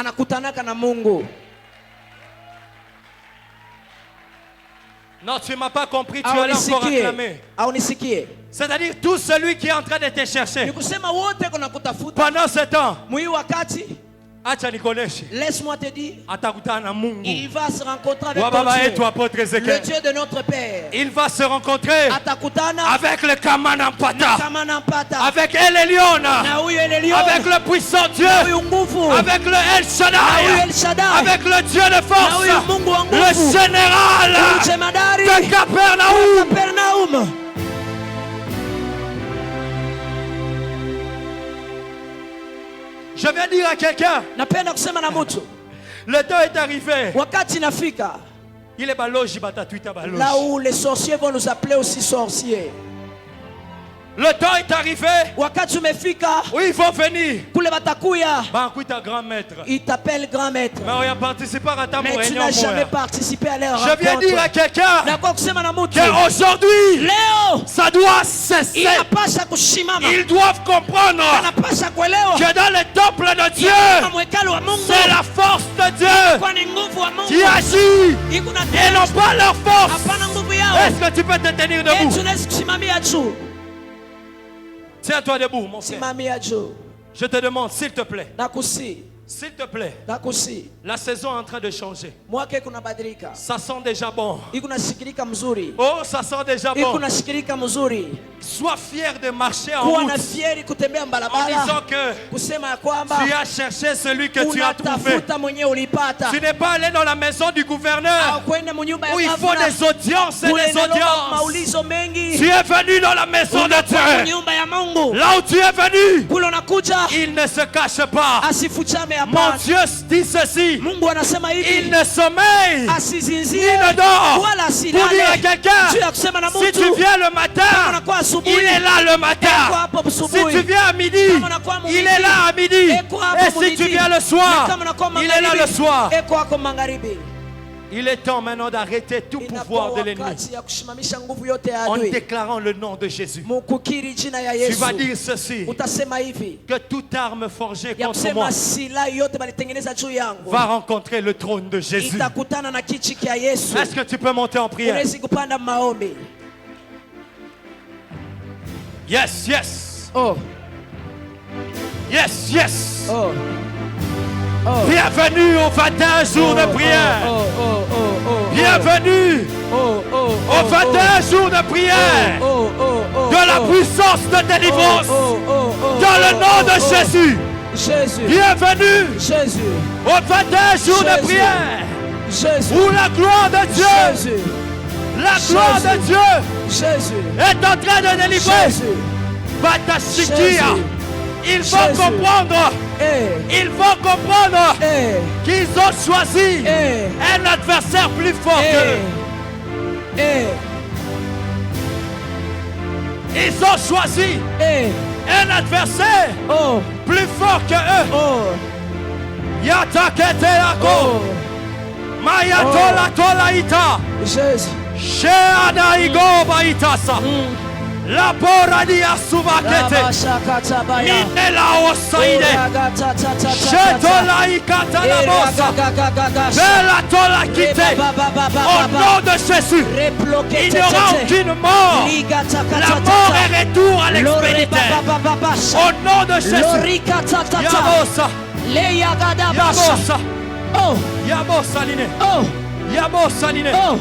Non, tu ne m'as pas compris, tu allais encore acclamer. C'est-à-dire tout celui qui est en train de te chercher. Pendant ce temps, Laisse-moi te dire, atakutana Mungu. il va se rencontrer avec Wababa ton yetu Dieu, apôtre le Ezekiel. Dieu de notre Père. Il va se rencontrer Atakutana avec le Kamanampata, kama nampata avec El Elyon, na huyu Elelion, avec le puissant Dieu, na huyu nguvu, avec le El na huyu Shaddai, El Shaddai, avec le Dieu de na force, huyu Mungu wa le nguvu, général huyu jemadari de wa Capernaum. Kapernaum. Je vais dire à quelqu'un, Napenda kusema na mtu, le temps est arrivé. wakati inafika Il est baloji batatuita baloji. là où les sorciers vont nous appeler aussi sorciers. Le temps est arrivé Wakati umefika où ils vont venir. kule batakuya, Bankuita grand maître. ils t'appellent grand maître, Mais on y a participé à ta mais tu réunion. n'as jamais participé à leur Je viens dire à rencontre. quelqu'un Nakuwa kusema na mtu, qu'aujourd'hui, leo ça doit cesser. inapasha kushimama, Ils doivent comprendre anapasha kuelewa que dans le temple de Dieu, kama mwekalo wa Mungu c'est la force de Dieu kwa ni nguvu wa Mungu qui agit iko na et non pas leur force. hapana nguvu yao. Est-ce que tu peux te tenir debout? Tunaweza kusimamia juu, Tiens-toi debout, mon frère. simamia juu. Je te demande, s'il te plaît, Nakusi, s'il te plaît, nakusi, la saison est en train de changer. mwaka iko nabadilika, Ça sent déjà bon. iko nashikilika mzuri, Oh, ça sent déjà iko bon. nashikilika mzuri. Sois fier de marcher en Kuwa na route fieri kutembea en barabara, disant que kusema ya kwamba tu as cherché celui que tu as trouvé. unatafuta mwenyewe ulipata, Tu n'es pas allé dans la maison du gouverneur au kwenda munyumba où ya il faut gavana des audiences et kule des inalomba audiences. maulizo mengi. Tu es venu dans la maison de Unakuwa Dieu. nyumba ya Mungu, Là où tu es venu, kule unakuja il ne se cache pas. asifuchame. Mon Hapana, Dieu dit ceci. Mungu anasema Il hivi, ne sommeille asizinzie ni ne dort. wala Pour dire à asilale. quelqu'un, Juu ya kusema na si tu mtu, viens le kama matin, unakuwa il asubuhi, est là le eko matin. hapo Si asubuhi. tu viens à midi, Kama unakuwa il mumidi, est là à midi. eko hapo Et si mumidi. tu viens le Na soir, kama unakuwa il est là le magharibi, soir. eko hako magharibi. Il est temps maintenant d'arrêter tout Inakuwa pouvoir de l'ennemi wakati ya kushimamisha nguvu yote ya en adui, déclarant le nom de Jésus. mukukiri jina ya Tu Yesu. vas dire ceci, Utasema hivi que toute arme forgée ya contre moi kusema silaha yote balitengeneza juu yangu va rencontrer le trône de Jésus. itakutana na kichi kia Yesu. Est-ce que tu peux monter en prière? Unaweza kupanda maombi. Yes, yes. Oh, Yes, yes. oh, oh. Bienvenue au 21 jours de prière. Oh, oh, oh, oh, Bienvenue oh, oh, au 21 jours de prière. oh, oh, oh, De la puissance de délivrance. Dans le nom de Jésus. Jésus, Bienvenue Jésus, au 21 jours de Jésus. prière. Jésus, Où la gloire de Dieu, Jésus, la gloire Jésus. de Dieu Jésus, est en train de délivrer. Jésus. Batashikia. Jésus. Ils vont Jésus. comprendre. Eh, Ils vont comprendre eh, qu'ils ont choisi eh, un adversaire plus fort eh, qu'eux. eh, Ils ont choisi eh, un adversaire oh, plus fort que eux. oh, Yatakete oh, yako. Mayatola tola ita. Jésus. Sheada igo baitasa. La pora di asubakete. Inela osaide. Shetola ikata la bosa. Bella tola kite. Au nom de Jésus, il n'y aura aucune mort. La mort est retour à l'expéditeur. Au nom de Jésus. Yabosa. Yabosa. Oh, Yabosa line. oh, Yabosa line. oh.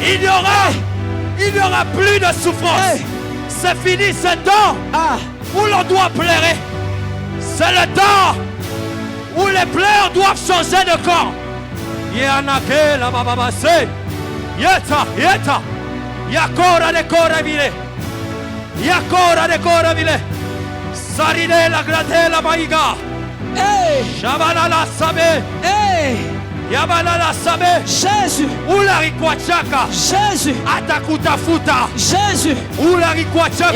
Il n'y aura plus de souffrance. Hey. C'est fini ce temps Ah, où l'on doit pleurer. C'est le temps où les pleurs doivent changer de corps. Yanake la bababase. Yeta, yeta. Yakora de cora vile. Yakora de cora vile. Sarine la grate la maiga. hey, Shabala la sabe. hey, Yabala la sabe. Jésus, Ula rikwachaka. Jésus, Atakuta futa. Jésus. Ula rikwachaka.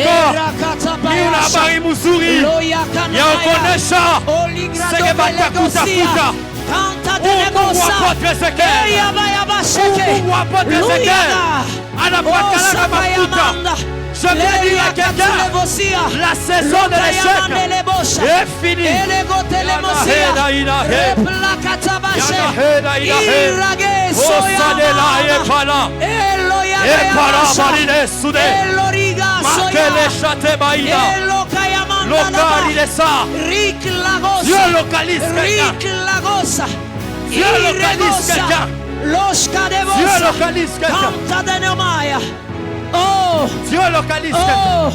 Yuna bari muzuri. Yaokonesha. Sege batakuta futa. Mungu wapotre Ezekiel. Mungu wapotre Ezekiel. Anapakalaka mafuta. Je viens dire à quelqu'un, la saison de l'échec est finie. Yana heda he. Yana heda ida he. Osadela epala. Epala marine sude. Makele shate baida. Localisez-ça. Dieu localise quelqu'un. Dieu localise quelqu'un. Dieu localise quelqu'un. Oh. Dieu localise quelqu'un.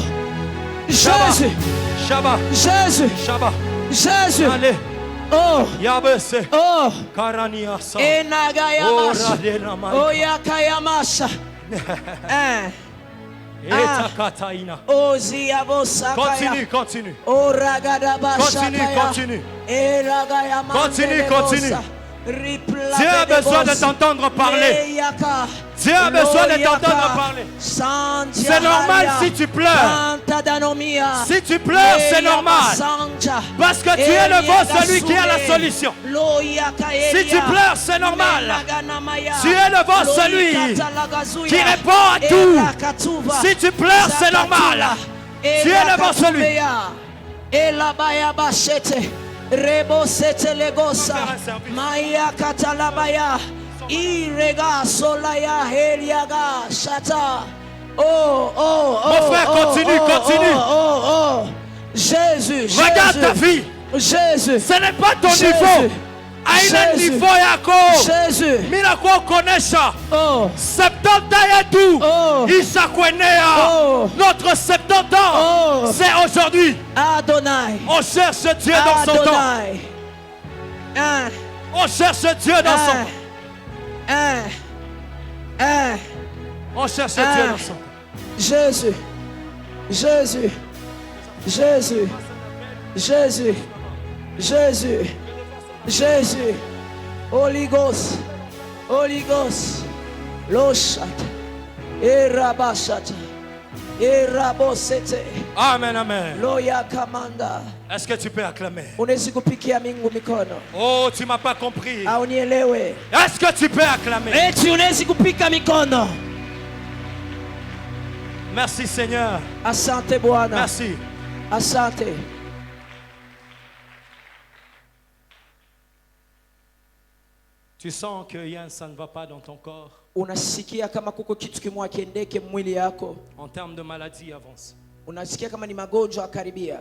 Jésus. Shabbat. Jésus. Shabbat. Jésus. Allez. Oh. Yabese. Oh. Karaniasa. Enagayamasa. Oh yakayamasa. Etakataina. Continue, continue. Continue. Continue, continue. Dieu a besoin de t'entendre parler. Dieu a besoin de t'entendre parler. C'est normal si tu pleures. Si tu pleures, c'est normal. Parce que tu es devant celui qui a la solution. Si tu pleures, c'est normal. Tu es devant celui qui répond à tout. Si tu pleures, c'est normal. Tu es devant celui. Rebo sete legosa maya katalabaya irega solaya heliaga shata. Oh. Mon frère, continue, continue. Oh. Jésus. Regarde ta vie. Jésus. Ce n'est pas ton niveau. Aina niveau yako. Jésus. Mina kwa konesha. Oh. 70 ans et tout. Oh. Isakwenea. Oh. Notre 70 ans. Oh. C'est aujourd'hui. Adonai. On cherche Dieu dans son temps. On cherche Dieu dans son temps. On cherche Dieu dans son temps. Jésus. Jésus. Jésus. Jésus. Jésus. Jésus. Holy Ghost. Holy Ghost. Loshat. Erabashata. Erabosete. Amen, amen. Loya kamanda. Est-ce que tu peux acclamer? Unaweza kupikia Mungu mikono. Oh, tu m'as pas compris. Au nielewe. Est-ce que tu peux acclamer? Eti unaweza kupika mikono. Merci Seigneur. Asante Bwana. Merci. Asante. Tu sens que ça ne va pas dans ton corps. Unasikia kama kuko kitu kimwa kiendeke mwili yako. En termes de maladie, avance. Unasikia kama ni magonjwa karibia.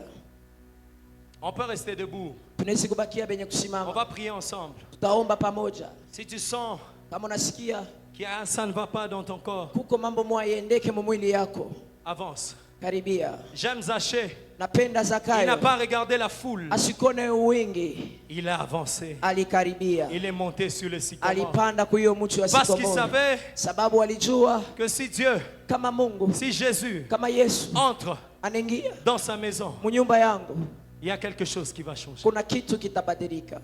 On peut rester debout. Tunaweza kubakia benye On kusimama. va prier ensemble. Tutaomba pamoja. Si tu sens Kama unasikia que ça ne va pas dans ton corps, kuko mambo mwa yendeke mwili yako. avance. Karibia. J'aime Zachée. Napenda Il n'a Zakayo. pas regardé la foule. Asikone wingi. Il a avancé. Alikaribia. Il est monté sur le sycomore. Alipanda kwa hiyo mti wa Parce qu'il sycomore. savait Sababu alijua que si Dieu, kama Mungu, si Jésus kama Yesu entre anaingia dans sa maison, munyumba yangu, il y a quelque chose qui va changer. kuna kitu kitabadilika.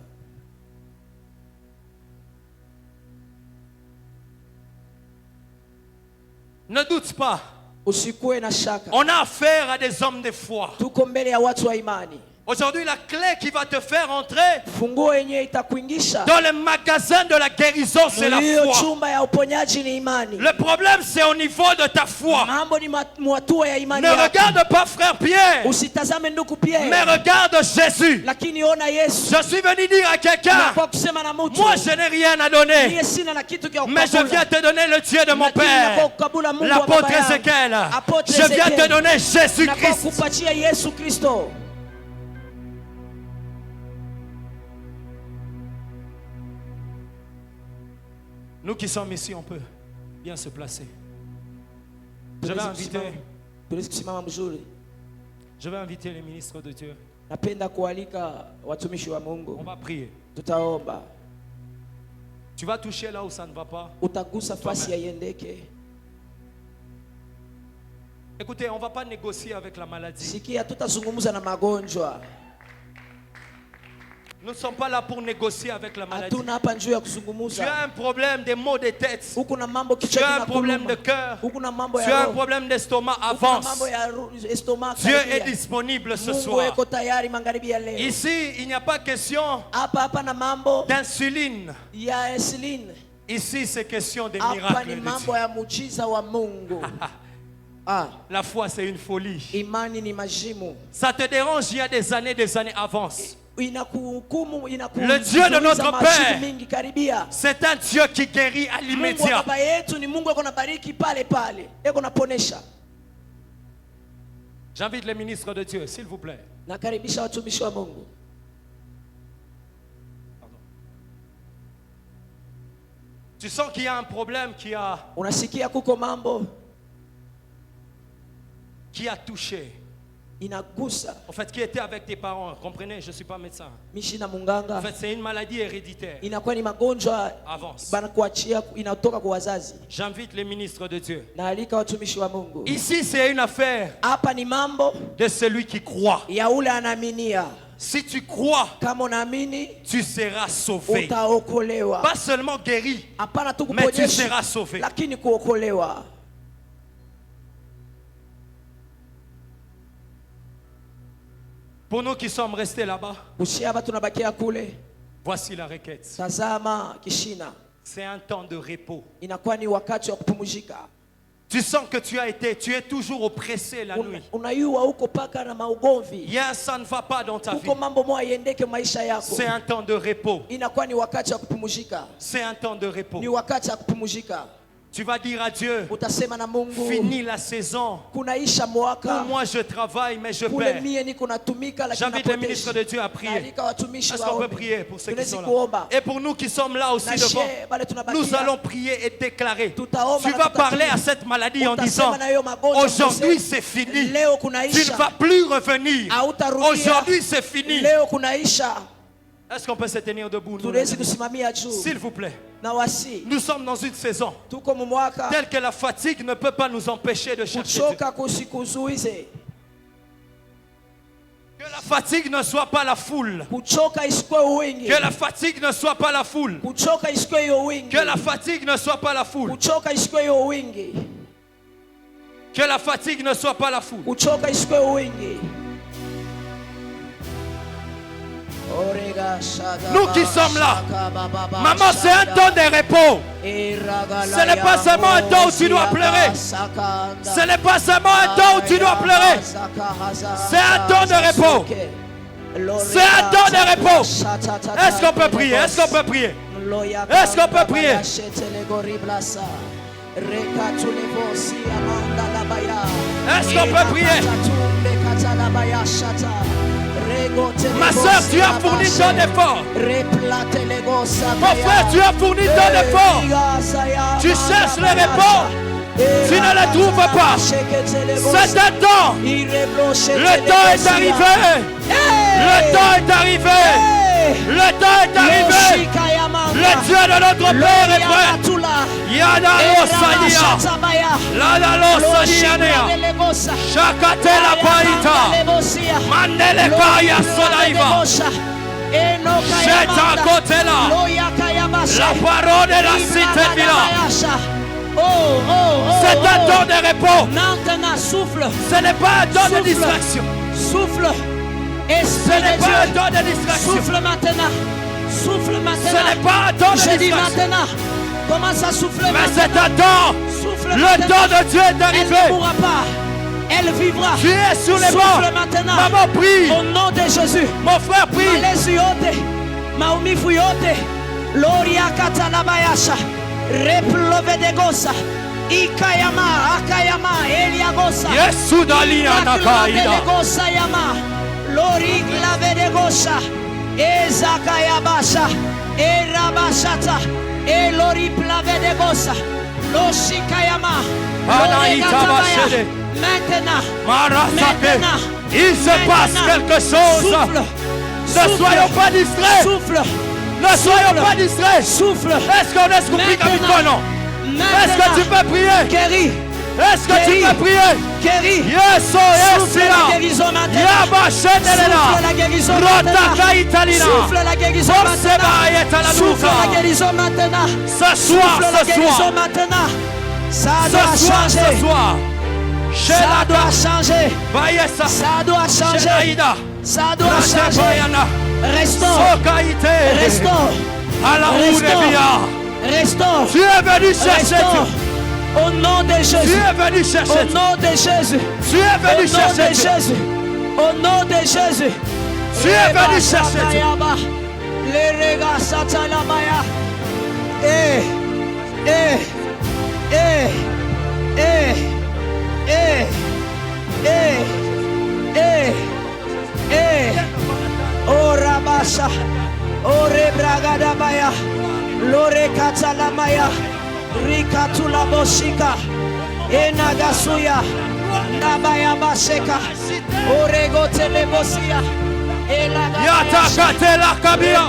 Ne doute pas. Usikuwe na shaka. On a affaire à des hommes de foi. Tuko mbele ya watu wa imani. Aujourd'hui, la clé qui va te faire entrer Funguo yenyewe itakuingisha dans le magasin de la guérison, c'est la hiyo foi. chumba ya uponyaji ni imani. Le problème, c'est au niveau de ta foi. Mambo ni mwatua ya imani Ne yako. regarde pas frère Pierre, Usitazame ndugu Pierre, mais regarde Jésus. lakini ona Yesu. Je suis venu dire à quelqu'un, Kwa kusema na mtu, moi je n'ai rien à donner, mie sina na kitu kia mais je viens te donner le Dieu de mon Lakini Père, nakukabula Mungu wa l'apôtre baba yangu. Ézéchiel. Apôtre Je viens Ezekiel. te donner Jésus-Christ. Nakupatia Yesu Kristo. Nous qui sommes ici, on peut bien se placer. Je vais inviter les ministres de Dieu. Napenda kualika watumishi wa Mungu. On va prier. Tutaomba. Tu vas toucher là où ça ne va pas. Utagusa fasi ya yendeke. Écoutez, on ne va pas négocier avec la maladie. Sikia, tutazungumza na magonjwa. Nous ne sommes pas là pour négocier avec la maladie. Hatuna hapa njoo ya Tu kuzungumza. as un problème des maux de tête. Huku na mambo Tu kichwa as un kinakuluma. problème de cœur. Huku na mambo Tu ya as un roho. problème d'estomac. Huku na Avance. mambo ya estomac. Dieu karibia. est disponible ce Mungu soir. yuko tayari magharibi ya leo. Ici, il n'y a pas question Hapa na mambo d'insuline. ya insuline. Ici, c'est question des Hapa miracles ni de mambo Dieu. ya muujiza wa Mungu. La foi, c'est une folie. Imani ni majimu. Ça te dérange, il y a des années, avance. Le Dieu de notre Père, mingi karibia. c'est un Dieu qui guérit à Mungu wa l'immédiat. baba yetu ni Mungu akona bariki pale pale. Eko naponesha. J'invite les ministres de Dieu, s'il vous plaît. Nakaribisha watumishi wa Mungu. Tu sens qu'il y a un problème Unasikia kuko mambo qui a touché. inagusa. En fait, qui était avec tes parents. Comprenez, je ne suis pas médecin. Mishi na munganga. En fait, c'est une maladie héréditaire. Inakuwa ni magonjwa banakuachia inatoka kwa wazazi. J'invite les ministres de Dieu. Naalika watumishi wa Mungu. Ici, c'est une affaire Hapa ni mambo de celui qui croit. ya ule anaaminia. Si tu crois, kama unaamini, tu seras sauvé. Utaokolewa. Pas seulement guéri, hapana tu mais tu kuponyesha, seras sauvé. lakini kuokolewa. Pour nous qui sommes restés là-bas, Usiaba tunabakia kule. Voici la requête. Tazama kishina. C'est un temps de repos. Inakuwa ni wakati wa kupumzika. Tu sens que tu es toujours oppressé la nuit. Unayua uko paka na maugomvi. Ça ne va pas dans ta vie. Uko mambo moja yendeke maisha yako. C'est un temps de repos. Inakuwa ni wakati wa kupumzika. C'est un temps de repos. Ni wakati wa kupumzika. Tu vas dire à Dieu, utasema na Mungu, finis la saison. Kunaisha mwaka. Pour moi je travaille mais je perds. J'invite les ministres de Dieu à prier. Est-ce qu'on peut prier pour ceux qui sont là? Et pour nous qui sommes là aussi devant, nous allons prier et déclarer. Tu vas parler à cette maladie en disant, aujourd'hui c'est fini. Tu ne vas plus revenir. Aujourd'hui c'est fini. Est-ce qu'on peut se tenir debout? S'il vous plaît. Nous sommes dans une saison telle que la fatigue ne peut pas nous empêcher de chercher Dieu. Que la fatigue ne soit pas la foule. Que la fatigue ne soit pas la foule. Que la fatigue ne soit pas la foule. Que la fatigue ne soit pas la foule. Nous qui sommes là, maman, c'est un temps de repos. Ce n'est pas seulement un temps où tu dois pleurer. Ce n'est pas seulement un temps où tu dois pleurer. C'est un temps de repos. C'est un temps de repos. Est-ce qu'on peut prier? Est-ce qu'on peut prier? Est-ce qu'on peut prier? Est-ce qu'on peut prier? Ma soeur, tu as fourni ton effort. Mon frère, tu as fourni ton effort. Tu cherches le repos. Tu ne le trouves pas. C'est un temps. Le temps est arrivé. Le temps est arrivé. Le temps est arrivé. Le Dieu de notre Père est prêt. Yanalo Sania. Lanalo Sania. Shakatela Paita. Mandele Kaya Solaiva. Jeta Kotela. La parole de la cité Villa. C'est un temps de repos. Maintenant, souffle. Ce n'est pas un temps de distraction. Souffle. Ce n'est pas un temps de distraction. Souffle maintenant. Souffle maintenant. Ce n'est pas un temps de distraction. Je dis maintenant. Commence à souffler. Mais c'est un temps. Souffle le maintenant. temps de Dieu est arrivé. Elle ne mourra pas. Elle vivra. Tu es sur les bords. Maintenant. Maman prie. Au nom de Jésus. Mon frère prie. Malezi yote. Maumivu yote. Loria katalabayasha. Replove de gosa. Ikayama. Akayama. Eliagosa. Yesu dalia nakaida. Gosa yama. Lori glave de gosa. Ezakayabasha. Erabashata. Elori plave de gosa. Loshikayama. Maintenant. Maintenant. Il se passe quelque chose. Ne soyons pas distraits. Souffle. Ne soyons pas distraits. Souffle. Est-ce qu'on est coupé comme une colonne? Est-ce que tu peux prier? Guéris. Est-ce que tu peux prier? Guéris. Yes, souffle la guérison maintenant. Souffle la guérison maintenant. Souffle la guérison maintenant. Souffle la guérison maintenant. Souffle la guérison maintenant. Ça doit changer. Ça doit changer. Ça doit changer. Ça doit changer. Restons. Restons. Tu es venu chercher. Au nom de Jésus. Tu es venu chercher. Au nom de Jésus. Tu es venu chercher. Au nom de Jésus. Tu es venu chercher. Les regards satalabaya. maya. Lore katalamaya. Rikatula boshika. Enagasuya. Nabaya baseka. Orego telebosia. Yatakate la kabia.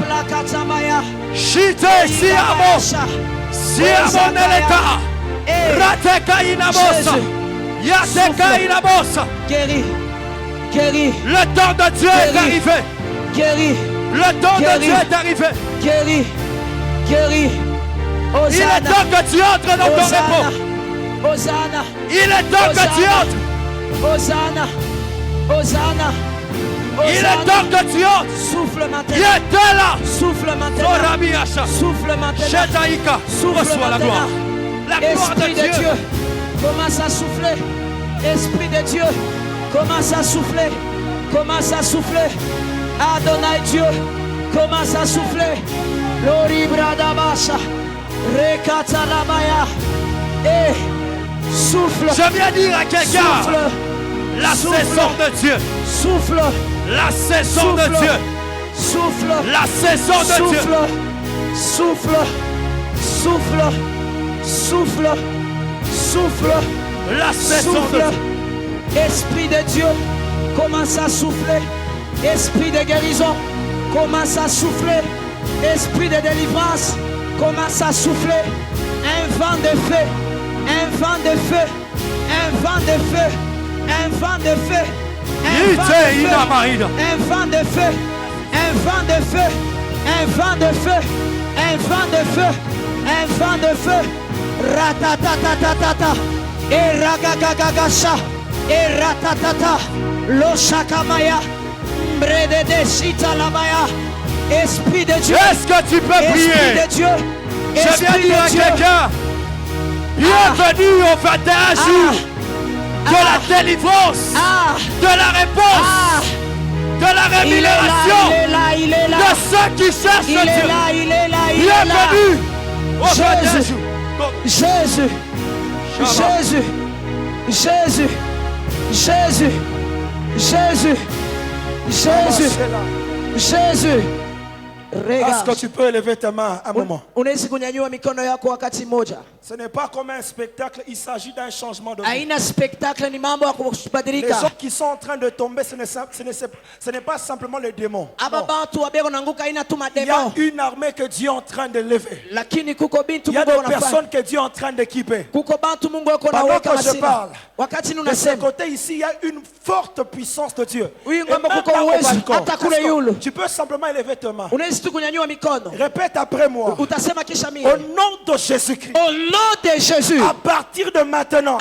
Shite siamo. Siamo nell'età. Rateka inamosa. Yateka inamosa. Guéris. Guéris. Le temps de Dieu est arrivé. Guéris. Le temps de Dieu est arrivé. Guéris. Guéris. Il est temps que tu entres dans ton repos. Hosanna. Il est temps que tu entres. Hosanna. Hosanna. Il est temps que tu entres. Souffle maintenant. Il était là. Souffle maintenant. Souffle maintenant. Shetaïka. Reçois la gloire. La gloire Esprit de Dieu. Commence à souffler. Esprit de Dieu. Commence à souffler. Commence à souffler. Adonai Dieu. Commence à souffler. Lori bradabasha. Rekatalabaya. Et souffle. Je viens dire à quelqu'un. Souffle. La saison de Dieu. Souffle. La saison de Dieu. Souffle. La saison de Dieu. Souffle. Souffle. Souffle. Souffle. La saison de Dieu. Esprit de Dieu, commence à souffler. Esprit de guérison, commence à souffler. Esprit de délivrance, commence à souffler. Un vent de feu. Un vent de feu. Un vent de feu. Un vent de feu. Un vent de feu, un vent de feu, un vent de feu, un vent de feu, un vent de feu, ratatatatata, et ragagagasha, et ratatata, l'oshakamaya, brededeshita lamaya, Esprit de Dieu, est-ce que tu peux prier? Esprit de Dieu, je viens dire à quelqu'un, bienvenue au 21 jours. De la délivrance, de la réponse, de la rémunération, il est là, de ceux qui cherchent Dieu. Il est là. Bienvenue au Jésus, Jésus, Jésus, Jésus, Jésus, Jésus, Jésus, Jésus. Est-ce que tu peux élever tes mains un moment? Ce n'est pas comme un spectacle, il s'agit d'un changement de vie. Les gens qui sont en train de tomber, ce n'est pas simplement les démons. Il y a une armée que Dieu est en train de lever. Il y a des personnes que Dieu est en train d'équiper. Pendant que je parle, de ce côté ici, il y a une forte puissance de Dieu. Et même là au balcon, tu peux simplement élever tes mains. Répète après moi. Au nom de Jésus-Christ. Au nom de Jésus. À partir de maintenant.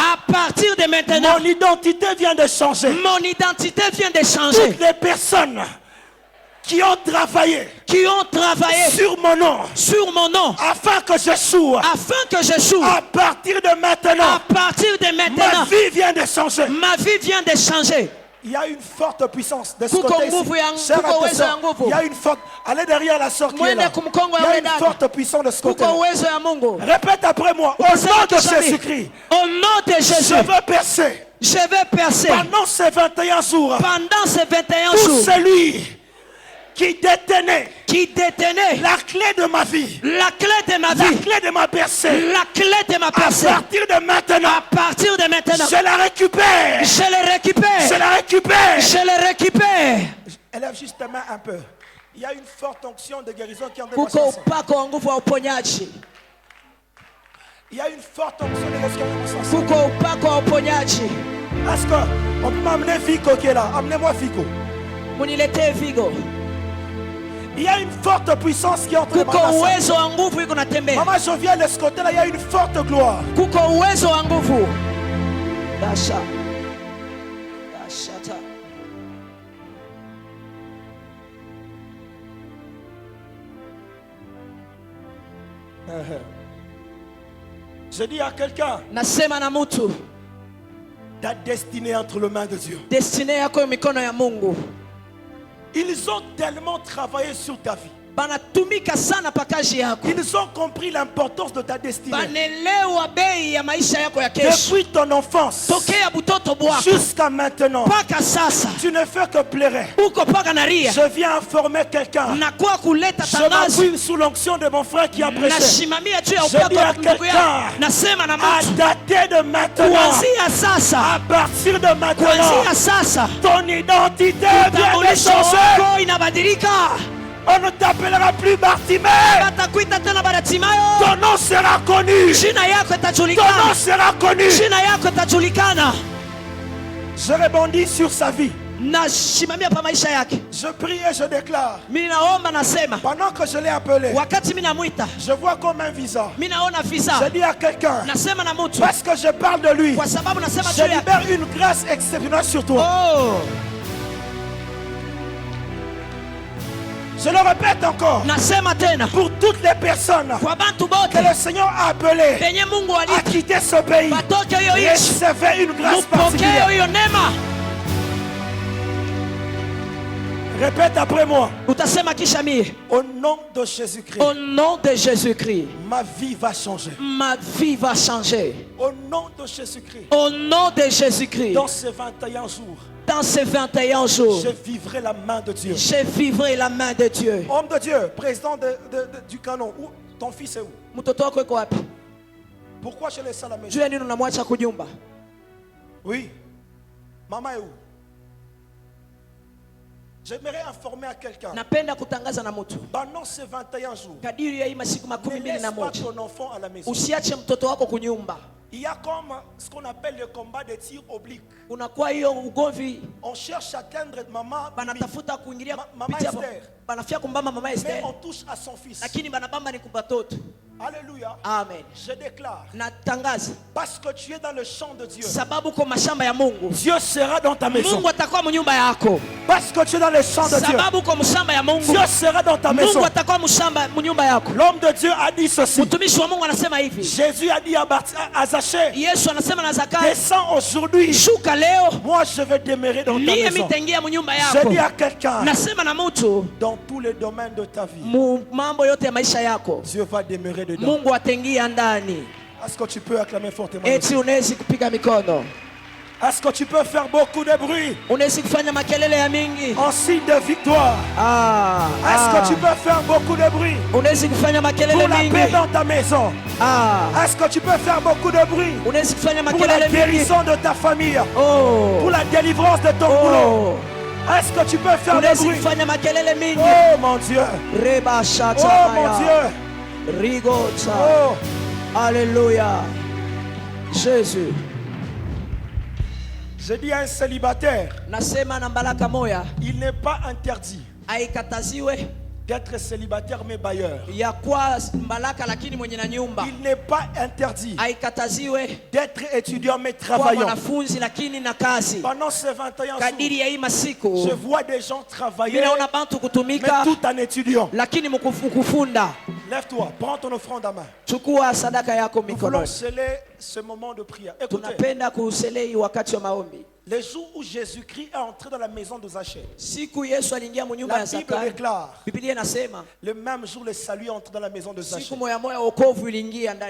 Mon identité vient de changer. Toutes les personnes qui ont travaillé sur mon nom afin que j'échoue. À partir de maintenant. Ma vie vient de changer. Il y a une forte puissance de ce côté. Il y a une forte. Allez derrière la sœur qui est là. Il y a une forte puissance de ce côté. Répète après moi. Au nom de Jésus-Christ. Au nom de Jésus. Je vais percer. Pendant ces 21 jours. Tout celui qui détenait la clé de ma vie, la clé de ma percée, à partir de maintenant, je la récupère, élève juste ta main un peu. Il y a une forte onction de guérison qui est en train de il y a une forte onction de guérison. Est-ce qu'on peut m'amener Fico qui est là? Amenez-moi Fico. Il y a une forte puissance qui est en train de manifester. Maman, je viens de ce côté-là, il y a une forte gloire. Je dis à quelqu'un, ta destinée entre les mains de Dieu. Ils ont tellement travaillé sur ta vie. Ils ont compris l'importance de ta destinée. Depuis Depuis ton enfance jusqu'à maintenant, tu ne fais que pleurer. Je viens informer quelqu'un. Je m'appuie sous l'onction de mon frère qui a prêché. Je dis à quelqu'un, à dater de maintenant, à partir de maintenant, ton identité vient de changer. On ne t'appellera plus Bartimée. Ton nom sera connu. Ton nom sera connu. Je rebondis sur sa vie. Je prie et je déclare. Pendant que je l'ai appelé, je vois comme un visa. Je dis à quelqu'un, parce que je parle de lui, je libère une grâce exceptionnelle sur toi. Je le répète encore, pour toutes les personnes que le Seigneur a appelées à quitter ce pays, recevez une grâce particulière. Répète après moi. Au nom de Jésus-Christ. Au nom de Jésus-Christ. Ma vie va changer. Ma vie va changer. Au nom de Jésus-Christ. Au nom de Jésus-Christ. Dans ces 21 jours. Dans ces 21 jours. Je vivrai la main de Dieu. Je vivrai la main de Dieu. Homme de Dieu, président du canon. Où, ton fils est où? Pourquoi je laisse à la maison? Oui. Maman est où? J'aimerais informer à quelqu'un. Pendant ces 21 jours, ne laisse pas ton enfant à la maison. Il y a comme ce qu'on appelle le combat de tir oblique. On cherche à atteindre maman Esther. Mais on touche à son fils. Alléluia. Amen. Je déclare. Parce que tu es dans le champ de Dieu. Dieu sera dans ta maison. Parce que tu es dans le champ de Dieu. Dieu sera dans ta maison. L'homme de Dieu a dit ceci. Jésus a dit à Zachée, descends aujourd'hui. Moi je vais demeurer dans ta maison. Je dis à quelqu'un, dans tous les domaines de ta vie, Dieu va demeurer dedans. Est-ce que tu peux acclamer fortement? Est-ce que tu peux faire beaucoup de bruit en signe de victoire? Est-ce que tu peux faire beaucoup de bruit pour la paix dans ta maison? Est-ce que tu peux faire beaucoup de bruit pour la guérison de ta famille, pour la délivrance de ton boulot? Est-ce que tu peux faire du bruit? Oh mon Dieu! Oh mon Dieu! Oh. Alléluia. Jésus. Je dis à un célibataire, il n'est pas interdit d'être célibataire mais bailleur. Il n'est pas interdit d'être étudiant mais travaillant. Pendant ces 21 jours, je vois des gens travailler mais tout en étudiant. Lève-toi, prends ton offrande à main. Nous voulons sceller ce moment de prière. Écoutez, les jours où Jésus-Christ est entré dans la maison de Zachée, la Bible déclare, le même jour le salut est entré dans la maison de Zachée.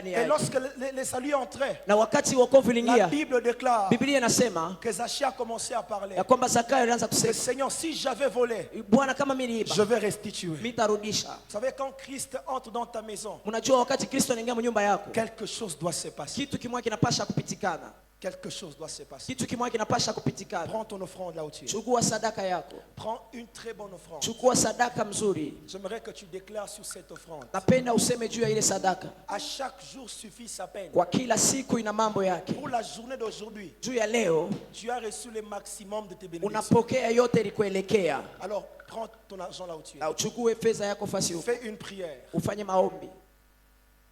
Et lorsque le salut est entré, la Bible déclare que Zachée a commencé à parler. Que Seigneur, si j'avais volé, je vais restituer. Vous savez, quand Christ entre dans ta maison, quelque chose doit se passer. Quelque chose doit se passer. Prends ton offrande là où tu es. Prends une très bonne offrande. J'aimerais que tu déclares sur cette offrande. À chaque jour suffit sa peine. Pour la journée d'aujourd'hui, tu as reçu le maximum de tes bénédictions. Alors prends ton argent là où tu es. Fais une prière.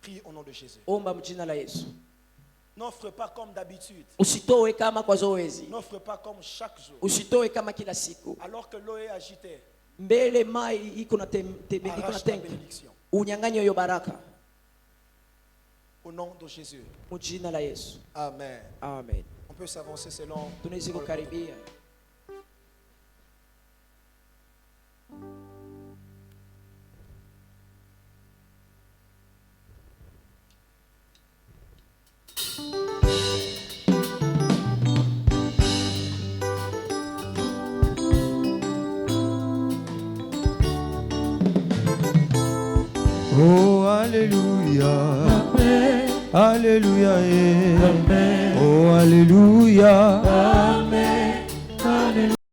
Prie au nom de Jésus. N'offre pas comme d'habitude. N'offre pas comme chaque jour. Alors que l'eau est agitée, arrache ta bénédiction. Au nom de Jésus. Amen. Amen. On peut s'avancer selon. Oh, Alléluia. Amen. Alléluia. Amen. Oh, Alléluia.